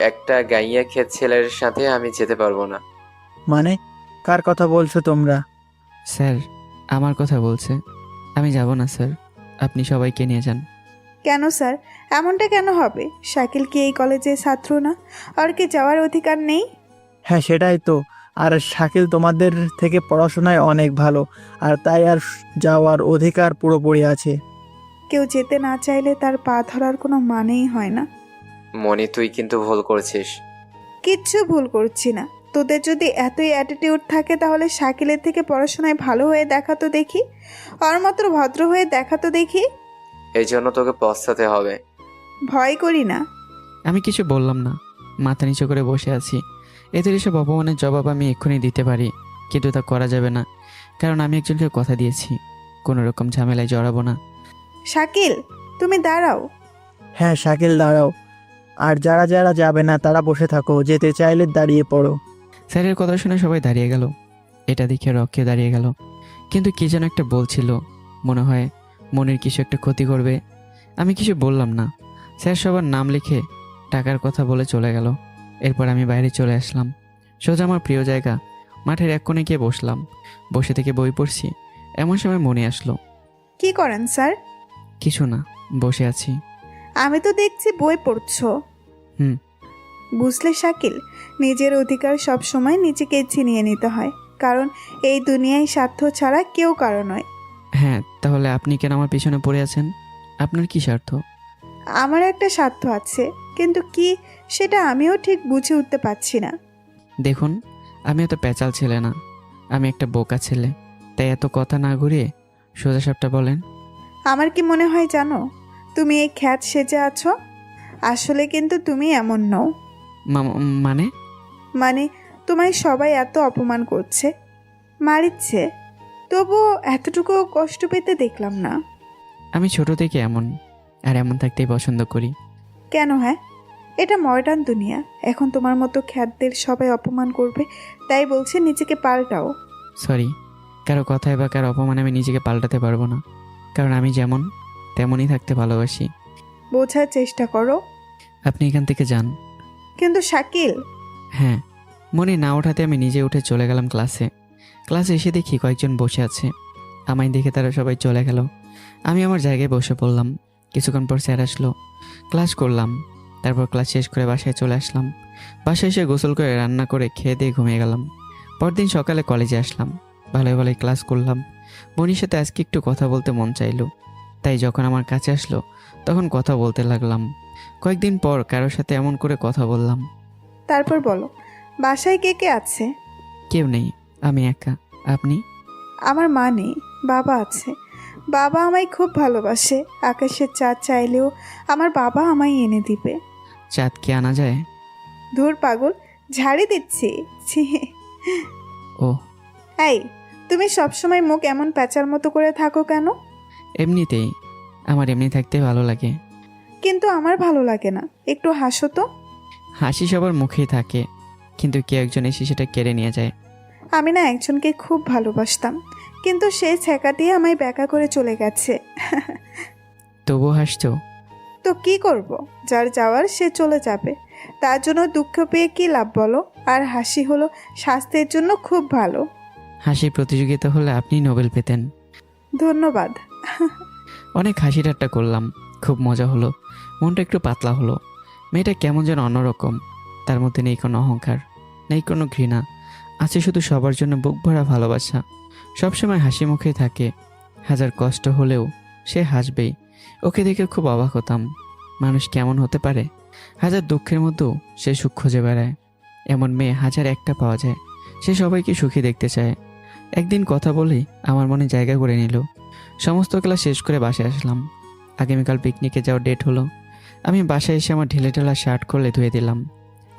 একটা গাইয়া ক্ষেত ছেলের সাথে আমি যেতে পারবো না। মানে, কার কথা বলছো তোমরা? স্যার আমার কথা বলছে। আমি যাব না স্যার, আপনি সবাইকে নিয়ে যান। কেন স্যার, এমনটা কেন হবে? শাকিল কি এই কলেজের ছাত্র না? আর কি যাওয়ার অধিকার নেই? হ্যাঁ, সেটাই তো। আর শাকিল তোমাদের থেকে পড়াশোনায় অনেক ভালো, আর তাই আর যাওয়ার অধিকার পুরোপুরি আছে। কেউ যেতে না চাইলে তার পা ধরার কোনো মানেই হয় না। মনি, তুই কিন্তু ভুল করছিস। কিচ্ছু ভুল করছি না। তোদের যদি এতই অ্যাটিটিউড থাকে তাহলে শাকিলের থেকে পড়াশোনায় ভালো হয়ে দেখাতো দেখি, ওর মতো ভদ্র হয়ে দেখাতো দেখি। এই জন্য তোকে পস্তাতে হবে। ভয় করি না। আমি কিছু বললাম না, মাথা নিচু করে বসে আছি। এদের এসব অপমানের জবাব আমি এক্ষুনি দিতে পারি, কিন্তু তা করা যাবে না, কারণ আমি একজনকে কথা দিয়েছি কোনো রকম ঝামেলায় জড়াবো না। শাকিল, তুমি দাঁড়াও। হ্যাঁ শাকিল, দাঁড়াও। আর যারা যারা যাবে না তারা বসে থাকো, যেতে চাইলে দাঁড়িয়ে পড়ো। স্যারের কথা শুনে সবাই দাঁড়িয়ে গেল। এটা দেখে রক্ষে দাঁড়িয়ে গেল, কিন্তু কি যেন একটা বলছিল, মনে হয় মনের কিছু একটা ক্ষতি করবে। আমি কিছু বললাম না। স্যার সবার নাম লিখে টাকার কথা বলে চলে গেল। এরপর আমি বাইরে চলে আসলাম, সোজা আমার প্রিয় জায়গা মাঠের এক কোণে গিয়ে বসলাম। বসে থেকে বই পড়ছি, এমন সময় মনে আসলো। কি করেন স্যার? কিছু না, বসে আছি। আমি তো দেখছি বই পড়ছো। হুম। বুঝলে শাকিল, নিজের অধিকার সব সময় নিজেকে ছিনিয়ে নিতে হয়, কারণ এই দুনিয়ায় স্বার্থ ছাড়া কেউ কারো নয়। হ্যাঁ, তাহলে আপনি কেন আমার পিছনে পড়ে আছেন? আপনার কি স্বার্থ? আমার একটা স্বার্থ আছে, কিন্তু কি সেটা আমিও ঠিক বুঝে উঠতে পারছি না। দেখুন, আমি এত প্যাচাল ছেলে না, আমি একটা বোকা ছেলে। তাই এত কথা না ঘুরিয়ে সোজা সাপটা বলেন। আমার কি মনে হয় জানো, তুমি এই খ্যাত সেজে আছো, আসলে কিন্তু তুমি এমন নও। মানে? মানে তোমায় সবাই এত অপমান করছে, মারিচ্ছে, তবুও এতটুকু কষ্ট পেতে দেখলাম না। আমি ছোট থেকে এমন, আর এমন থাকতেই পছন্দ করি। কেন? হ্যাঁ, এটা মডার্ন দুনিয়া, এখন তোমার মতো খ্যাতদের সবাই অপমান করবে, তাই বলছে নিজেকে পাল্টাও। সরি, কারো কথায় বা কারো অপমানে আমি নিজেকে পাল্টাতে পারবো না, কারণ আমি যেমন তেমনই থাকতে ভালোবাসি। বোঝার চেষ্টা করো। আপনি এখান থেকে যান। কিন্তু শাকিল। হ্যাঁ, মনে না ওঠাতে আমি নিজে উঠে চলে গেলাম ক্লাসে। ক্লাসে এসে দেখি কয়েকজন বসে আছে। আমায় দেখে তারা সবাই চলে গেল। আমি আমার জায়গায় বসে পড়লাম। কিছুক্ষণ পর স্যার আসলো, ক্লাস করলাম। তারপর ক্লাস শেষ করে বাসায় চলে আসলাম। বাসায় এসে গোসল করে রান্না করে খেয়ে দিয়ে ঘুমিয়ে গেলাম। পরদিন সকালে কলেজে আসলাম, ভালোই ভালোই ক্লাস করলাম। মনির সাথে আজকে একটু কথা বলতে মন চাইলো, তাই যখন আমার কাছে আসলো তখন কথা বলতে লাগলাম। কয়েকদিন পর কারোর সাথে এমন করে কথা বললাম। তারপর বলো, বাসায় কে কে আছে? কেউ নেই, আমি একা। আপনি? আমার মা নেই, বাবা আছে। বাবা আমায় খুব ভালোবাসে, আকাশের চাঁদ চাইলেও আমার বাবা আমায় এনে দিবে। চাঁদ কি আনা যায়? ধুর পাগল, ঝাড়ি দিচ্ছি। ছি। ও, এই, তুমি সবসময় মুখ এমন প্যাঁচার মতো করে থাকো কেন? এমনিতেই, আমার এমনি থাকতে ভালো লাগে। কিন্তু আমার ভালো লাগে না, একটু হাসো তো। হাসি সবার মুখেই থাকে, কিন্তু কেউ একজন এসে সেটা কেড়ে নিয়ে যায়। আমি না একজনকে খুব ভালোবাসতাম, কিন্তু সে ছেঁকা দিয়ে আমায় ব্যাকা করে চলে গেছে। তবুও হাসছো? তো কি করব, যার যাওয়ার সে চলে যাবে, তার জন্য দুঃখ পেয়ে কি লাভ বলো? আর হাসি হলো স্বাস্থ্যের জন্য খুব ভালো। হাসির প্রতিযোগিতা হলে আপনি নোবেল পেতেন। ধন্যবাদ। অনেক হাসি ঠাট্টা করলাম, খুব মজা হলো। মনটা একটু পাতলা হলো। মেয়েটা কেমন যেন অন্যরকম। তার মধ্যে নেই কোনো অহংকার, নেই কোনো ঘৃণা, আছে শুধু সবার জন্য বুক ভরা ভালোবাসা। সবসময় হাসি মুখেই থাকে, হাজার কষ্ট হলেও সে হাসবেই। ওকে দেখে খুব অবাক হতাম, মানুষ কেমন হতে পারে, হাজার দুঃখের মধ্যেও সে সুখ খুঁজে বেড়ায়। এমন মেয়ে হাজার একটা পাওয়া যায়, সে সবাইকে সুখী দেখতে চায়। একদিন কথা বলেই আমার মনে জায়গা করে নিল। সমস্ত ক্লাস শেষ করে বাসায় আসলাম। আগামীকাল পিকনিকে যাওয়ার ডেট হলো। আমি বাসায় এসে আমার ঢিলে ঢালা শার্ট খুলে ধুয়ে দিলাম।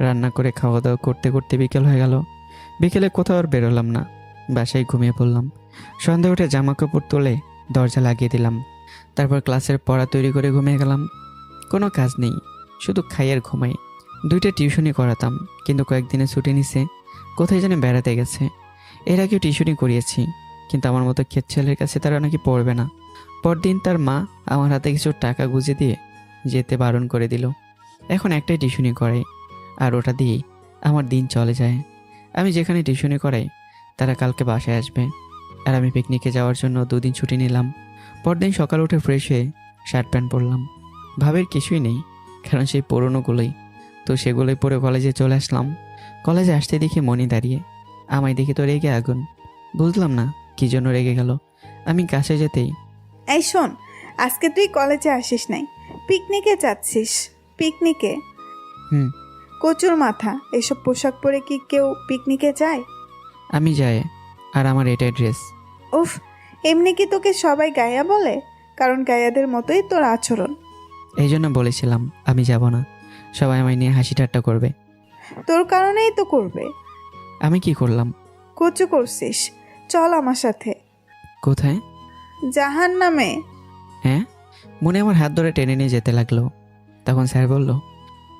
রান্না করে খাওয়া দাওয়া করতে করতে বিকেল হয়ে গেল। বিকেলে কোথাও আর বেরোলাম না, বাসায় ঘুমিয়ে পড়লাম। সন্ধ্যা উঠে জামা কাপড় তুলে দরজা লাগিয়ে দিলাম। তারপর ক্লাসের পড়া তৈরি করে ঘুমিয়ে গেলাম। কোনো কাজ নেই, শুধু খাই আর ঘুমাই। 2টা টিউশনি করাতাম, কিন্তু কয়েকদিনে ছুটি নিছে, কোথায় যেন বেড়াতে গেছে। এর আগেও টিউশনি করিয়েছি, কিন্তু আমার মতো ক্ষেত ছেলের কাছে তারা নাকি পড়বে না। পরদিন তার মা আমার হাতে কিছু টাকা গুঁজে দিয়ে যেতে বারণ করে দিল। এখন একটাই টিউশনি করাই, আর ওটা দিয়েই আমার দিন চলে যায়। আমি যেখানে টিউশনি করাই তারা কালকে বাসায় আসবে, আর আমি পিকনিকে যাওয়ার জন্য 2 দিন ছুটি নিলাম। পরদিন সকাল উঠে ফ্রেশ হয়ে শার্ট প্যান্ট পরলাম, ভাবের কিছুই নেই, কারণ সেই পুরনোগুলোই। তো সেগুলোই পরে কলেজে চলে আসলাম। কলেজে আসতে দেখি মনি দাঁড়িয়ে, আমায় দেখে তো রেগে আগুন। বুঝলাম না কী জন্য রেগে গেল। আমি কাছে যেতেই, এই শোন, আজকে তুই কলেজে আসিস নাই, পিকনিকে যাচ্ছিস। পিকনিকে? হুম। কচুর মাথা, এসব পোশাক পরে কি কেউ পিকনিকে যায়? আমি যাই, আর আমার এটাই ড্রেস। উফ, এমনি কি তোকে সবাই গায়া বলে? কারণ গায়াদের মতোই তোর আচরণ। এই জন্য বলেছিলাম আমি যাব না, সবাই আমায় নিয়ে হাসি ঠাট্টা করবে। তোর কারণেই তো করবে। আমি কি করলাম? কচু করছিস। চল আমার সাথে। কোথায়? জাহান নামে। হ্যাঁ। মনে আমার হাত ধরে টেনে নিয়ে যেতে লাগলো। তখন স্যার বলল,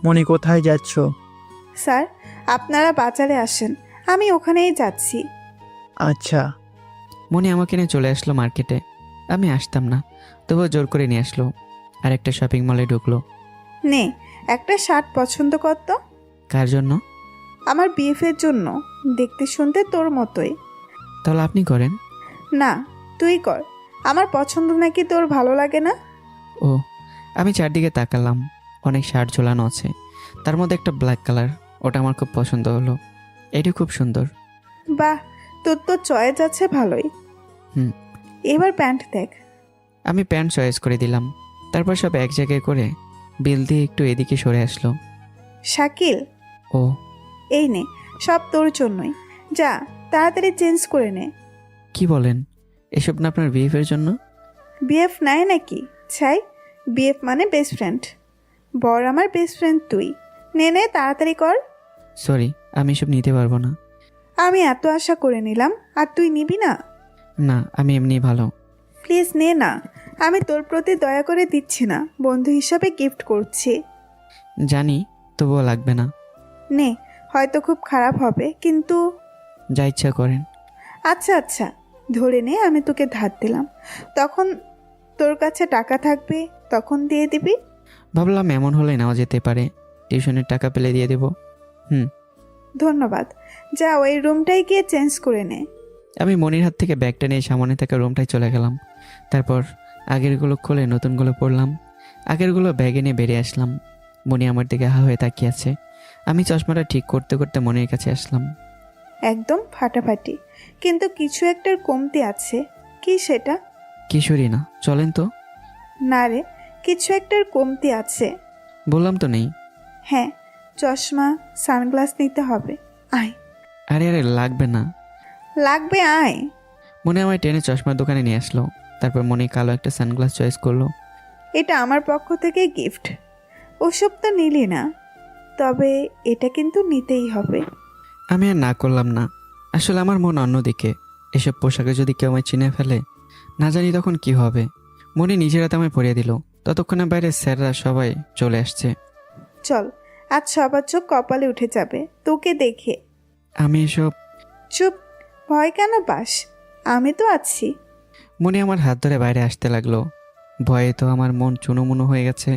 মনি কোথায় যাচ্ছ? স্যার, আপনারা বাজারে আসেন, আমি ওখানেই যাচ্ছি। আচ্ছা। মনি আমাকে নিয়ে চলে আসলো মার্কেটে। আমি আসতাম না, তবুও জোর করে নিয়ে আসলো। আর একটা শপিং মলে ঢুকলো। নে, একটা শার্ট পছন্দ কর তো। কার জন্য? আমার বিএফের জন্য। দেখতে শুনতে তোর মতোই। তাহলে আপনি করেন। না, তুই কর। আমার পছন্দ নাকি তোর ভালো লাগে না? ও। আমি চারদিকে তাকালাম, অনেক শার্ট ঝোলানো আছে, তার মধ্যে একটা ব্ল্যাক কালার, ওটা আমার খুব পছন্দ হলো। এটি খুব সুন্দর। বাহ, তোর তো চয়েস আছে ভালোই। হুম। এবার প্যান্ট দেখ। আমি প্যান্ট চয়েস করে দিলাম। তারপর সব এক জায়গায় করে বিল দিয়ে একটু এদিকে সরে আসলো। শাকিল, ও। এই নে, সব তোর জন্যই। যা, তাড়াতাড়ি চেঞ্জ করে নে। কি বলেন? এসব না আপনার বিহেভিয়ার জন্য? বিএফ নাই নাকি? ছাই, বিএফ মানে বেস্ট ফ্রেন্ড। বর আমার বেস্ট ফ্রেন্ড তুই। নে নে, তাড়াতাড়ি কর। সরি, আমি এসব নিতে পারবো না। আমি এত আশা করে নিলাম, আর তুই নিবি না? না, আমি এমনি ভালো। প্লিজ নে না, আমি তোর প্রতি দয়া করে দিচ্ছি না, বন্ধু হিসাবে গিফট করছি। জানি, তবুও লাগবে না। নে, হয়তো খুব খারাপ হবে কিন্তু। যা ইচ্ছা করেন। আচ্ছা আচ্ছা, ধরে নে আমি তোকে ধার দিলাম, তখন তোর কাছে টাকা থাকবে, তখন দিয়ে দিবি। ভাবলাম এমন হলে নেওয়া যেতে পারে, টিউশনের টাকা পেলে দিয়ে দেব। ধন্যবাদ। যা, ওই রুমটাই গিয়ে চেঞ্জ করে নে। আমি মনির হাত থেকে ব্যাগটা নিয়ে সামনে থাকা রুমটায় চলে গেলাম। তারপর আগেরগুলো খুলে নতুনগুলো পরলাম। আগেরগুলো ব্যাগে নিয়ে বেরিয়ে আসলাম। মনি আমার দিকে হা হয়ে তাকিয়ে আছে। আমি চশমাটা ঠিক করতে করতে মনির কাছে আসলাম। একদম ফাটাফাটি, কিন্তু কিছু একটার কমতি আছে। কি সেটা? কিশোরী না, চলেন তো। না রে, কিছু একটার কমতি আছে। বললাম তো নেই। হ্যাঁ, চশমা, সানগ্লাস নিতে হবে। আয়। আরে আরে, লাগবে না। লাগবে, আয়। মনে আমায় টেনে চশমার দোকানে নিয়ে আসলো। তারপর মনে কালো একটা সানগ্লাস চয়েস করলো। এটা আমার পক্ষ থেকে গিফট। ওসব তো নিলি না, তবে এটা কিন্তু নিতেই হবে। আমি আর না করলাম না। আসলে আমার মন অন্যদিকে। এসব পোশাকে যদি কেউ আমায় চিনে ফেলে, না জানি তখন কি হবে। মনে নিজের হাতে আমায় পরিয়ে দিল। ততক্ষণে বাইরে স্যাররা সবাই চলে আসছে। চল, আজ সবার চোখ কপালে উঠে যাবে তোকে দেখে। আমি এসব। চুপ, ভয় কেন পাস? আমি তো আছি। মনে আমার হাত ধরে বাইরে আসতে লাগলো। ভয়ে তো আমার মন চুনোমুনো হয়ে গেছে।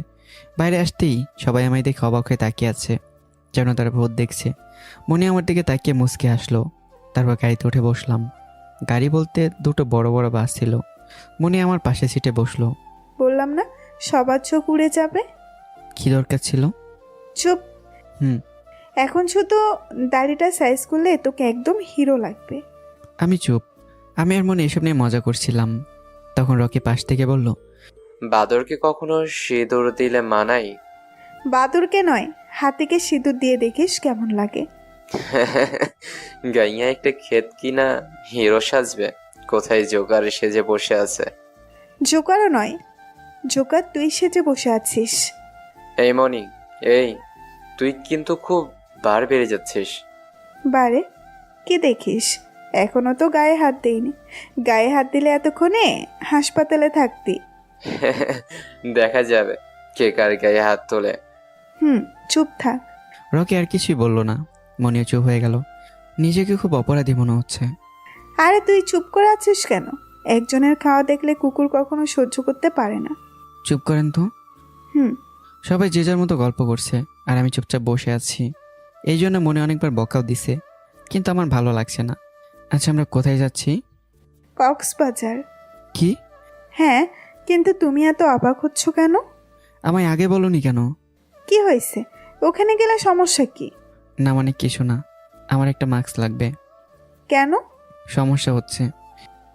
বাইরে আসতেই সবাই আমায় দেখে অবাক হয়ে তাকিয়ে আছে, যেন তারা ভূত দেখছে। মনে আমার দিকে তাকিয়ে মুচকে আসলো। তারপর গাড়িতে উঠে বসলাম। গাড়ি বলতে দুটো বড় বড় বাস ছিল। মনে আমার পাশে সিটে বসলো। বললাম না, সবার চোখ উড়ে যাবে। কি দরকার ছিল? চুপ। হুম। এখন শুধু দাড়িটা সাইজ করলে তোকে একদম হিরো লাগবে। আমি চুপ। আমি আর মনে এসব নিয়ে মজা করছিলাম। তখন রকি পাশ থেকে বলল, বাদরকে কখনো সিঁদুর দিলে মানাই? বাদুরকে নয়, হাতিকে সিঁদুর দিয়ে দেখিস কেমন লাগে। গাইয়া একটা ক্ষেত কিনা হিরো সাজবে, কোথায় জোকার সেজে বসে আছে। জোকারও নয়, জোকার তুই সেজে বসে আছিস। এই মনি, এই তুই কিন্তু খুব বার বেড়ে যাচ্ছিস। বারে, কি দেখিস? এখনো তো গায়ে হাত দেইনি। গায়ে হাত দিলে এতক্ষণে হাসপাতালে থাকতি। দেখা যাবে কে কার গায়ে হাত তোলে। চুপ থাক। রকি আর কিছুই বলল না। মনিও চুপ হয়ে গেল। নিজেকে খুব অপরাধী মনে হচ্ছে। আরে তুই চুপ করে আছিস কেন? একজনের খাওয়া দেখলে কুকুর কখনো সহ্য করতে পারে না। চুপ করেন তো। হুম। সবাই যে যার মতো গল্প করছে, আর আমি চুপচাপ বসে আছি। এই জন্য মনে অনেকবার বকাও দিছে, কিন্তু আমার ভালো লাগছে না। আচ্ছা, আমরা কোথায় যাচ্ছি? কক্সবাজার। কি? হ্যাঁ, কিন্তু তুমি এত অবাক হচ্ছ কেন? আমায় আগে বলনি কেন? কি হয়েছে? ওখানে গেলে সমস্যা কি? না মানে কিছু না, আমার একটা মাস্ক লাগবে। কেন? সমস্যা হচ্ছে।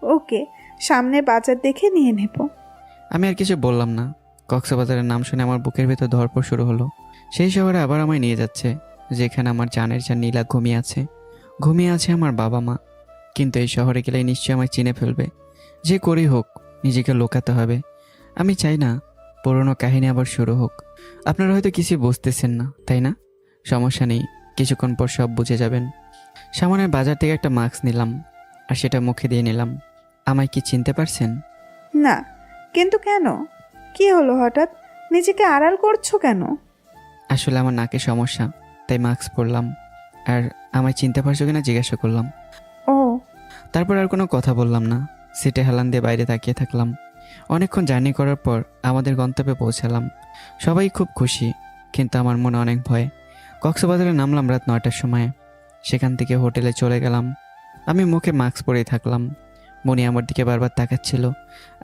ওকে, সামনে বাজার দেখে নিয়ে নেব। আমি আর কিছু বললাম না। কক্সবাজারের নাম শুনে আমার বুকের ভেতর ধড়ফড় শুরু হলো। সেই শহরে আবার আমায় নিয়ে যাচ্ছে, যেখানে আমার জানের জান নীলা ঘুমিয়ে আছে আমার বাবা মা। কিন্তু এই শহরে গেলে নিশ্চয়ই আমায় চিনে ফেলবে। যে করেই হোক নিজেকে লুকাতে হবে। আমি চাই না পুরনো কাহিনী আবার শুরু হোক। আপনারা হয়তো কিছু বুঝতেছেন না, তাই না? সমস্যা নেই, কিছুক্ষণ পর সব বুঝে যাবেন। সামনের বাজার থেকে একটা মাস্ক নিলাম আর সেটা মুখে দিয়ে নিলাম। আমায় কি চিনতে পারছেন? না, কিন্তু কেন? কি হলো হঠাৎ? নিজেকে আড়াল করছো কেন? আসলে আমার নাকে সমস্যা, তাই মাস্ক পরলাম। আর আমায় চিনতে পারছো কিনা জিজ্ঞাসা করলাম। ও, তারপর আর কোনো কথা বললাম না। সিটে হেলান দিয়ে বাইরে তাকিয়ে থাকলাম। অনেকক্ষণ জার্নি করার পর আমাদের গন্তব্যে পৌঁছালাম। সবাই খুব খুশি, কিন্তু আমার মনে অনেক ভয়। কক্সবাজারে নামলাম রাত 9টার সময়। সেখান থেকে হোটেলে চলে গেলাম। আমি মুখে মাস্ক পরেই থাকলাম। মনি আমার দিকে বারবার তাকাচ্ছিল।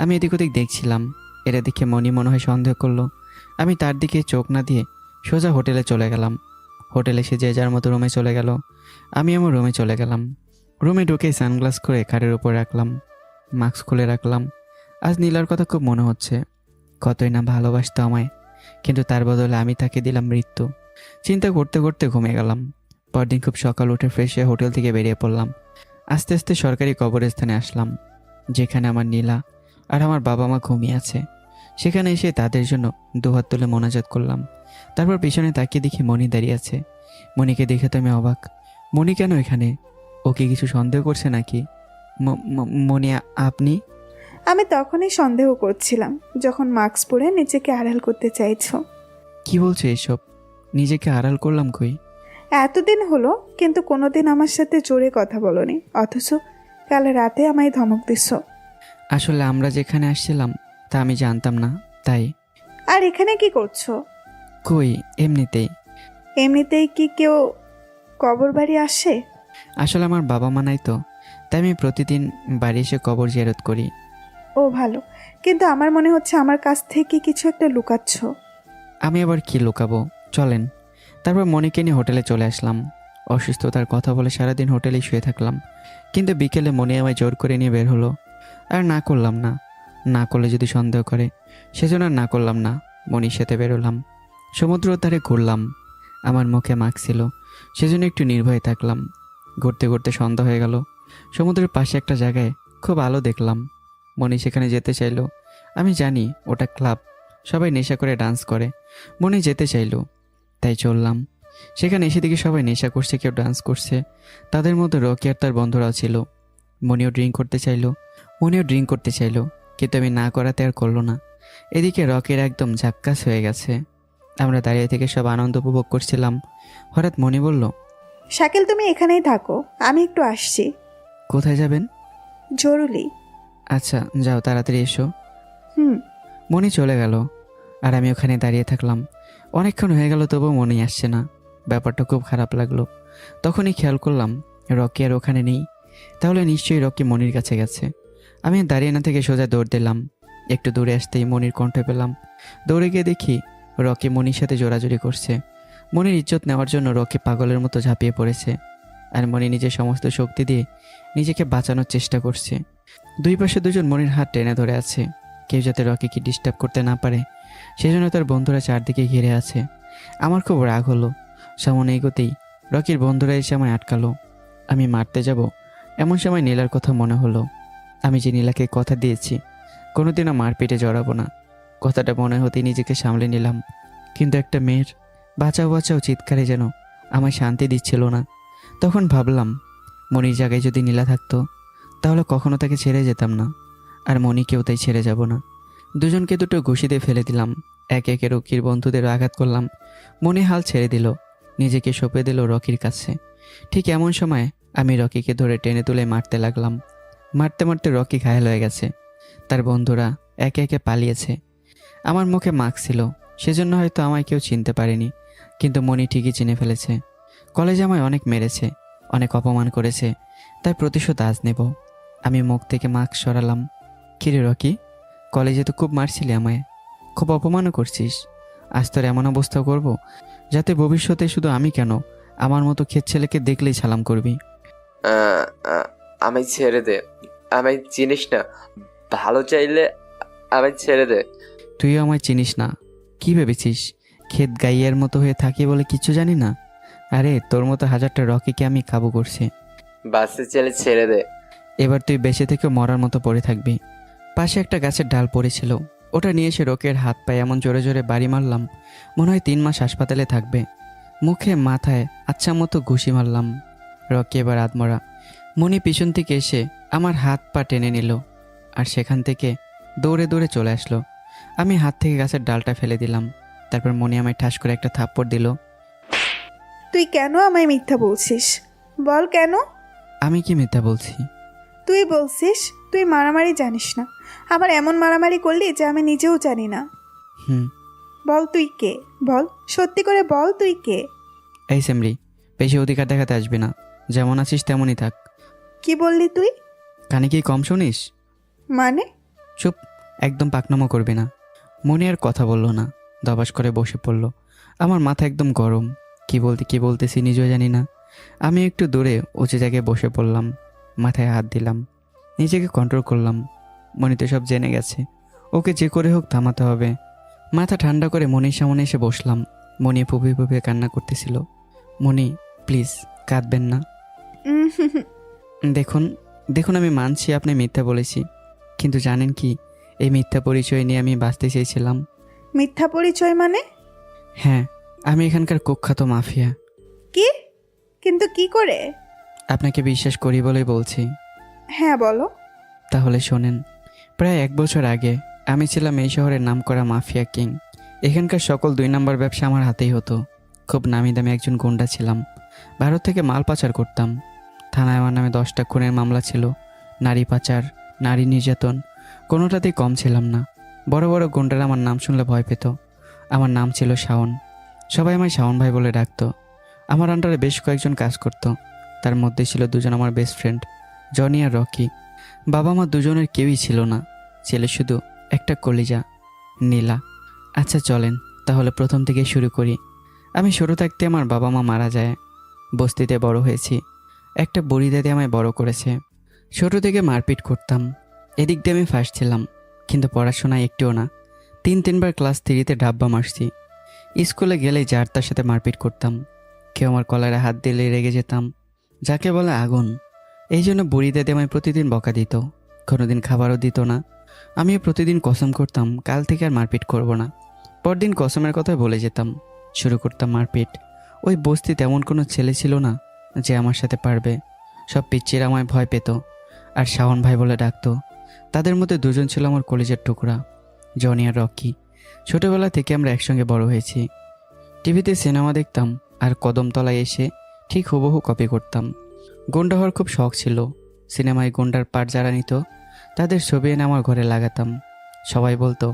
আমি এদিক ওদিক দেখছিলাম। এটা দেখে মনি মনে হয় সন্দেহ করলো। আমি তার দিকে চোখ না দিয়ে সোজা হোটেলে চলে গেলাম। হোটেলে এসে যে যার মতো রুমে চলে গেল। আমি আমার রুমে চলে গেলাম। রুমে ঢুকেই সানগ্লাস করে খাটের উপর রাখলাম, মাস্ক খুলে রাখলাম। আজ নীলার কথা খুব মনে হচ্ছে। কতই না ভালোবাসতো আমায়, কিন্তু তার বদলে আমি তাকে দিলাম মৃত্যু। চিন্তা করতে করতে ঘুমিয়ে গেলাম। পরদিন খুব সকাল উঠে ফ্রেশ হয়ে হোটেল থেকে বেরিয়ে পড়লাম। আস্তে আস্তে সরকারি কবরস্থানে আসলাম, যেখানে আমার নীলা আর আমার বাবা মা ঘুমিয়ে আছে। সেখানে এসে তাদের জন্য দুহাত তুলে মোনাজাত করলাম। তারপর পিছনে তাকিয়ে দেখি মনি দাঁড়িয়ে আছে। মনিকে দেখে তো আমি অবাক। মনি কেন এখানে? ও কি কিছু সন্দেহ করছে নাকি? মনি, আপনি? আমি তখনই সন্দেহ করছিলাম যখন মাস্ক পরে নিজেকে আড়াল করতে চাইছো। কি বলছো এসব? নিজেকে আড়াল করলাম কই? এতদিন হলো কিন্তু কোনোদিন আমার সাথে জোরে কথা বলনি, অথচ কাল রাতে আমায় ধমক দিছ। আসলে আমরা যেখানে আসছিলাম তা আমি জানতাম না, তাই। আর এখানে কি করছো? কই, এমনিতেই। এমনিতেই কি কেউ কবর বাড়ি আসে? আসলে আমার বাবা মা নাই তো, তাই আমি প্রতিদিন বাড়ি এসে কবর জিয়ারত করি। ও ভালো, কিন্তু আমার মনে হচ্ছে আমার কাছ থেকে কিছু একটা লুকাচ্ছ। আমি আবার কি লুকাবো, চলেন। তারপর মনিকে নিয়ে হোটেলে চলে আসলাম। অসুস্থতার কথা বলে সারাদিন হোটেলেই শুয়ে থাকলাম। কিন্তু বিকেলে মনি আমায় জোর করে নিয়ে বের হলো। আর না করলাম না, না করলে যদি সন্দেহ করে, সেজন্য আর না করলাম না। মনির সাথে বেরোলাম, সমুদ্রের ধারে ঘুরলাম। আমার মুখে মাস্ক ছিল, সেজন্য একটু নির্ভয়ে থাকলাম। ঘুরতে ঘুরতে সন্ধ্যা হয়ে গেল। সমুদ্রের পাশে একটা জায়গায় খুব আলো দেখলাম। মনি সেখানে যেতে চাইলো। আমি জানি ওটা ক্লাব, সবাই নেশা করে ডান্স করে। মনি যেতে চাইলো, তাই চললাম। সেখানে এসে দেখি সবাই নেশা করছে, কেউ ডান্স করছে। তাদের মধ্যে রকি আর তার বন্ধুরাও ছিল। মনিও ড্রিঙ্ক করতে চাইলো, কিন্তু আমি না করাতে আর করলো না। এদিকে রকির একদম ঝাক্কাস হয়ে গেছে। আমরা দাঁড়িয়ে থেকে সব আনন্দ উপভোগ করছিলাম। হঠাৎ মনি বলল, শাকিল, তুমি এখানেই থাকো, আমি একটু আসছি। কোথায় যাবেন? জরুরি। আচ্ছা যাও, তাড়াতাড়ি এসো। হুম। মনি চলে গেল আর আমি ওখানে দাঁড়িয়ে থাকলাম। অনেকক্ষণ হয়ে গেল, তবুও মনি আসছে না। ব্যাপারটা খুব খারাপ লাগলো। তখনই খেয়াল করলাম রকি আর ওখানে নেই। তাহলে নিশ্চয়ই রকি মনির কাছে গেছে। আমি দাঁড়িয়ে না থেকে সোজা দৌড় দিলাম। একটু দূরে আসতেই মনির কণ্ঠ পেলাম। দৌড়ে গিয়ে দেখি রকি মনির সাথে জোরাজুরি করছে। মনির ইজ্জত নেওয়ার জন্য রকি পাগলের মতো ঝাঁপিয়ে পড়েছে। আর মনি নিজের সমস্ত শক্তি দিয়ে নিজেকে বাঁচানোর চেষ্টা করছে। দুই পাশে দুজন মনির হাত টেনে ধরে আছে, কেউ যাতে রকিকে ডিস্টার্ব করতে না পারে, সেজন্য তার বন্ধুরা চারদিকে ঘিরে আছে। আমার খুব রাগ হলো। সামনে এগোতেই রকির বন্ধুরা এসে আমায় আটকালো। আমি মারতে যাব, এমন সময় নীলার কথা মনে হলো। আমি যে নীলাকে কথা দিয়েছি কোনোদিনও মারপিটে জড়াবো না, কথাটা মনে হতেই নিজেকে সামলে নিলাম। কিন্তু একটা মেয়ের বাঁচাও বাঁচাও চিৎকারে যেন আমায় শান্তি দিচ্ছিল না। তখন ভাবলাম, মনির জায়গায় যদি নীলা থাকতো তাহলে কখনো তাকে ছেড়ে যেতাম না, আর মনিকেও তাই ছেড়ে যাব না। দুজনকে দুটো ঘুষি দিয়ে ফেলে দিলাম। একে একে রকির বন্ধুদের আঘাত করলাম। মনি হাল ছেড়ে দিল, নিজেকে সঁপে দিল রকির কাছে। ঠিক এমন সময় আমি রকিকে ধরে টেনে তুলে মারতে লাগলাম। মারতে মারতে রকি ঘায়েল হয়ে গেছে। তার বন্ধুরা একে একে পালিয়েছে। আমার মুখে মাস্ক ছিল, সেজন্য হয়তো আমায় কেউ চিনতে পারেনি, কিন্তু মনি ঠিকই চিনে ফেলেছে। কলেজে আমায় অনেক মেরেছে, অনেক অপমান করেছে, তার প্রতিশোধ আজ নেব। আমি মুখ থেকে মাস্ক সরালাম। কিরে রকি, কলেজে তো খুব মারছিলি আমায়, খুব অপমানও করছিস। আজ তোর এমন অবস্থা করব যাতে ভবিষ্যতে শুধু আমি কেন, আমার মতো ক্ষেত ছেলেকে দেখলেই সালাম করবি। আহ, আহ, আমায় ছেড়ে দে, আমায় চিনিস না, ভালো চাইলে আমায় ছেড়ে দে। তুইও আমায় চিনিস না। কি ভেবেছিস ক্ষেত গাইয়ের মতো হয়ে থাকি বলে কিছু জানি না? আরে তোর মতো হাজারটা রকিকে আমি কাবু করছি। বাসে ছেলে ছেড়ে দে। এবার তুই বেঁচে থেকে মরার মতো পড়ে থাকবি। পাশে একটা গাছের ডাল পড়েছিল, ওটা নিয়ে এসে রকের হাত পায়ে এমন জোরে জোরে বাড়ি মারলাম, মনে হয় 3 মাস হাসপাতালে থাকবে। মুখে মাথায় আচ্ছা মতো ঘুষি মারলাম। রকি এবার আধমরা। মনি পিছন থেকে এসে আমার হাত পা টেনে নিল, আর সেখান থেকে দৌড়ে দৌড়ে চলে আসলো। আমি হাত থেকে গাছের ডালটা ফেলে দিলাম। তারপর মনি আমায় ঠাস করে একটা থাপ্পড় দিল। তুই কেন আমায় মিথ্যা বলছিস? বল কেন? আমি কি মিথ্যা বলছি? তুই বলছিস তুই মারামারি জানিস না, আবার এমন মারামারি করলি যে আমি নিজেও জানি না। হুম। বল তুই কে? বল, সত্যি করে বল তুই কে? এই সেমরি, বেশি অধিকার দেখাতে আসবি না। যেমন আছিস তেমনই থাক। কি বললি তুই? কানে কি কম শুনিস? মানে? চুপ, একদম পাকনামো করবি না। মনি আর কথা বলল না, দবাস করে বসে পড়ল। আমার মাথা একদম গরম, কি বলতেছি নিজেও জানি না। আমি একটু দূরে উঁচু জায়গায় বসে পড়লাম, মাথায় হাত দিলাম, নিজেকে কন্ট্রোল করলাম। মনি তো সব জেনে গেছে, ওকে যে করে হোক থামাতে হবে। মাথা ঠান্ডা করে মনির সামনে এসে বসলাম। মনি ফুপিয়ে ফুপিয়ে কান্না করতেছিল। মনি প্লিজ কাঁদবেন না। উম হুম হুম। দেখুন দেখুন, আমি মানছি আপনি মিথ্যা বলেছি, কিন্তু জানেন কি, এই মিথ্যা পরিচয় নিয়ে আমি বাঁচতে চেয়েছিলাম। মিথ্যা পরিচয় মানে? হ্যাঁ, আমি এখানকার কুখ্যাত মাফিয়া। কি? কিন্তু কি করে? আপনাকে বিশ্বাস করি বলেই বলছি। হ্যাঁ বলো। তাহলে শোনেন, প্রায় 1 বছর আগে আমি ছিলাম এই শহরের নামকরা মাফিয়া কিং। এখানকার সকল 2 নম্বর ব্যবসা আমার হাতেই হতো। খুব নামি দামি একজন গুন্ডা ছিলাম, ভারত থেকে মাল পাচার করতাম। থানায় আমার নামে 10টা খুনের মামলা ছিল। নারী পাচার, নারী নির্যাতন, কোনোটাতেই কম ছিলাম না। বড় বড় গুন্ডারা আমার নাম শুনলে ভয় পেত। আমার নাম ছিল শাওন, সবাই আমায় শাওন ভাই বলে ডাকতো। আমার আন্ডারে বেশ কয়েকজন কাজ করতো, তার মধ্যে ছিল 2জন আমার বেস্ট ফ্রেন্ড, জনি আর রকি। বাবা মা দুজনের কেউই ছিল না, ছিল শুধু একটা কলিজা, নীলা। আচ্ছা চলেন তাহলে প্রথম থেকে শুরু করি। আমি ছোটো থাকতে আমার বাবা মা মারা যায়। বস্তিতে বড় হয়েছি, একটা বুড়ি দাদি আমায় বড় করেছে। ছোট থেকে মারপিট করতাম, এদিক দিয়ে আমি ফার্স্ট ছিলাম, কিন্তু পড়াশোনায় একটুও না। 3বার ক্লাস 3-তে ডাব্বা মারছি। স্কুলে গেলেই যার তার সাথে মারপিট করতাম। কেউ আমার কলারে হাত দিলে রেগে যেতাম, যাকে বলে আগুন। এই জন্য বুড়ি দাদি আমায় প্রতিদিন বকা দিত, কোনোদিন খাবারও দিত না। আমিও প্রতিদিন কসম করতাম কাল থেকে আর মারপিট করব না। পরদিন কসমের কথা বলে যেতাম, শুরু করতাম মারপিট। ওই বস্তিতে এমন কোনো ছেলে ছিল না যে আমার সাথে পারবে। সব পিচ্চিরা আমায় ভয় পেত আর শাওন ভাই বলে ডাকতো। তাদের মধ্যে 2জন ছিল আমার কলেজের টুকরা, জনি আর রকি। ছোটোবেলা থেকে আমরা একসঙ্গে বড় হয়েছি। টিভিতে সিনেমা দেখতাম আর কদমতলায় এসে ঠিক হুবহু কপি করতাম। গুন্ডা হওয়ার খুব শখ ছিল। সিনেমায় গুন্ডার পার্ট যারা নিত তাদের ছবি এনে আমার ঘরে লাগাতাম। সবাই বলতো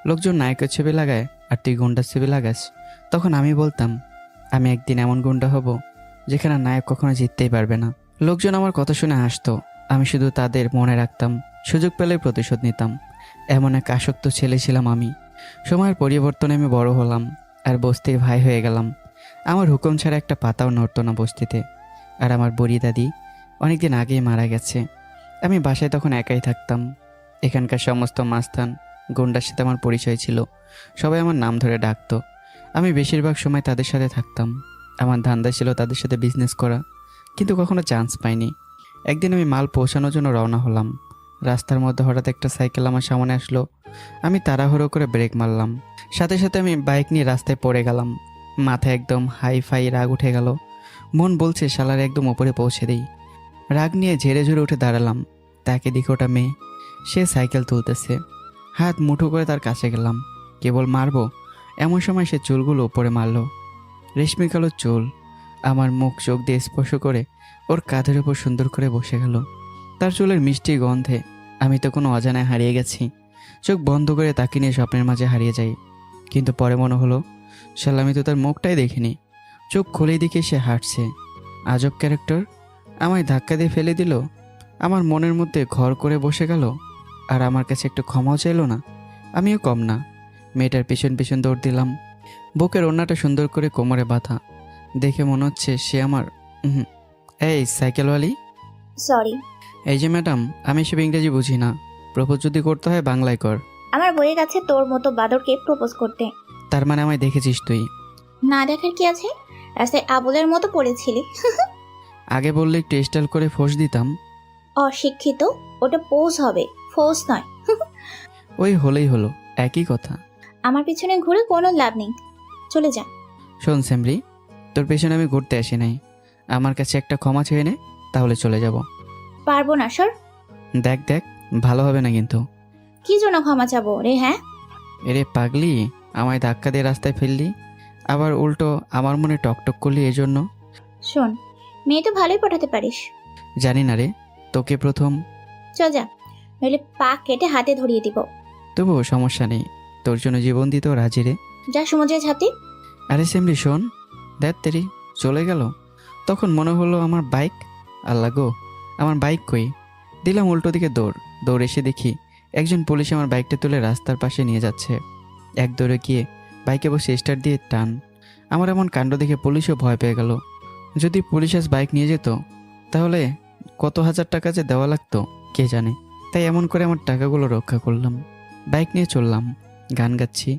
লোকজন নায়কের ছবি লাগায় আর তুই গুন্ডার ছবি লাগাস। তখন আমি বলতাম আমি একদিন এমন গুন্ডা হব যেখানে নায়ক কখনো জিততেই পারবে না। লোকজন আমার কথা শুনে হাসতো, আমি শুধু তাদের মনে রাখতাম, সুযোগ পেলে প্রতিশোধ নিতাম। এমন এক আসক্ত ছেলে ছিলাম আমি। সময়ের পরিবর্তনে আমি বড় হলাম আর বস্তির ভাই হয়ে গেলাম। আমার হুকুম ছাড়া একটা পাতাও নড়তো না বস্তিতে। আর আমার বুড়ি দাদি অনেকদিন আগেই মারা গেছে। আমি বাসায় তখন একাই থাকতাম। এখানকার সমস্ত মাস্তান গুন্ডার সাথে আমার পরিচয় ছিল, সবাই আমার নাম ধরে ডাকতো। আমি বেশিরভাগ সময় তাদের সাথে থাকতাম। আমার ধান্দা ছিল তাদের সাথে বিজনেস করা, কিন্তু কখনো চান্স পাইনি। একদিন আমি মাল পৌঁছানোর জন্য রওনা হলাম। রাস্তার মধ্যে হঠাৎ একটা সাইকেল আমার সামনে আসলো। আমি তাড়াহুড়ো করে ব্রেক মারলাম, সাথে সাথে আমি বাইক নিয়ে রাস্তায় পড়ে গেলাম। মাথায় একদম হাই ফাই রাগ উঠে গেল। মন বলছে শালার একদম ওপরে পৌঁছে দেই। রাগ নিয়ে ঝেড়ে ঝুড়ে উঠে দাঁড়ালাম। তাকে দেখে ওটা মেয়ে, সে সাইকেল তুলতেছে। হাত মুঠো করে তার কাছে গেলাম, কেবল মারবো এমন সময় সে চুলগুলো উপরে মারলো। রেশমি কালো চুল আমার মুখ চোখ দিয়ে স্পর্শ করে ওর কাঁধের উপর সুন্দর করে বসে গেল। তার চুলের মিষ্টি গন্ধে আমি তো কোনো অজানায় হারিয়ে গেছি। চোখ বন্ধ করে তাকে নিয়ে স্বপ্নের মাঝে হারিয়ে যাই। কিন্তু পরে মনে হলো শালা আমি তো তার মুখটাই দেখিনি। চোখ খুলেই দেখে সে হাঁটছে। আজব ক্যারেক্টার, আমায় ধাক্কা দিয়ে ফেলে দিল, আমার মনের মধ্যে ঘর করে বসে গেল, আর আমার কাছে একটু ক্ষমাও চাইলো না। আমিও কম না, মেয়েটার পেছন পেছন দৌড় দিলাম। বুকের ওড়নাটা সুন্দর করে কোমরে বাঁধা, দেখে মনে হচ্ছে সে আমার এই সাইকেলওয়ালি। সরি। এই যে ম্যাডাম, আমি এসব ইংরেজি বুঝি না, প্রপোজ যদি করতে হয় বাংলায় কর। আমার বইয়ের কাছে তোর মতো বাদরকে প্রপোজ করতে। তার মানে আমায় দেখেছিস তুই? না দেখার কি আছে, রাস্তায় আবুলের মতো পড়েছিলি। আগে বললে একটু স্টাইল করে ফোঁস দিতাম। অশিক্ষিত, ওটা পোজ হবে, ফোর্স নয়। ওই হলেই হলো, একই কথা। আমার পিছনে ঘুরে কোনো লাভ নেই, চলে যা। শোন স্যামরি, তোর পেছনে আমি ঘুরতে আসি নাই, আমার কাছে একটা ক্ষমা চেয়ে নে, তাহলে চলে যাব। পারবো না সর। দেখ দেখ, ভালো হবে না কিন্তু। কি জন্য ক্ষমা চাবো রে? হ্যাঁ, এরে পাগলি, আমায় ধাক্কা দিয়ে রাস্তায় ফেললি, আবার উল্টো আমার মনে টকটক করলি এই জন্য। শোন, মেয়ে তো ভালোই পটাতে পারিস। জানি না রে, তোকে প্রথম। চল যা, নইলে পা কেটে হাতে ধরিয়ে দিব। তবুও সমস্যা নেই, তোর জন্য জীবন দিতেও রাজি রে। যা সমুদ্রে ছাতি। আরে সেমরি শোন, দেখ তেরি চলে গেল। তখন মনে হলো আমার বাইক, আল্লাহ গো, আমার বাইক কই। দিলাম উল্টো দিকে দৌড় এসে দেখি একজন পুলিশ আমার বাইকটা তুলে রাস্তার পাশে নিয়ে যাচ্ছে। এক দৌড়ে গিয়ে বাইকে বসে স্টার্ট দিয়ে টান। আমার এমন কাণ্ড দেখে পুলিশও ভয় পেয়ে গেল। যদি পুলিশ আজ বাইক নিয়ে যেত তাহলে কত হাজার টাকা যে দেওয়া লাগতো কে জানে। তাই এমন করে আমার টাকাগুলো রক্ষা করলাম। বাইক নিয়ে চললাম, গান গাচ্ছি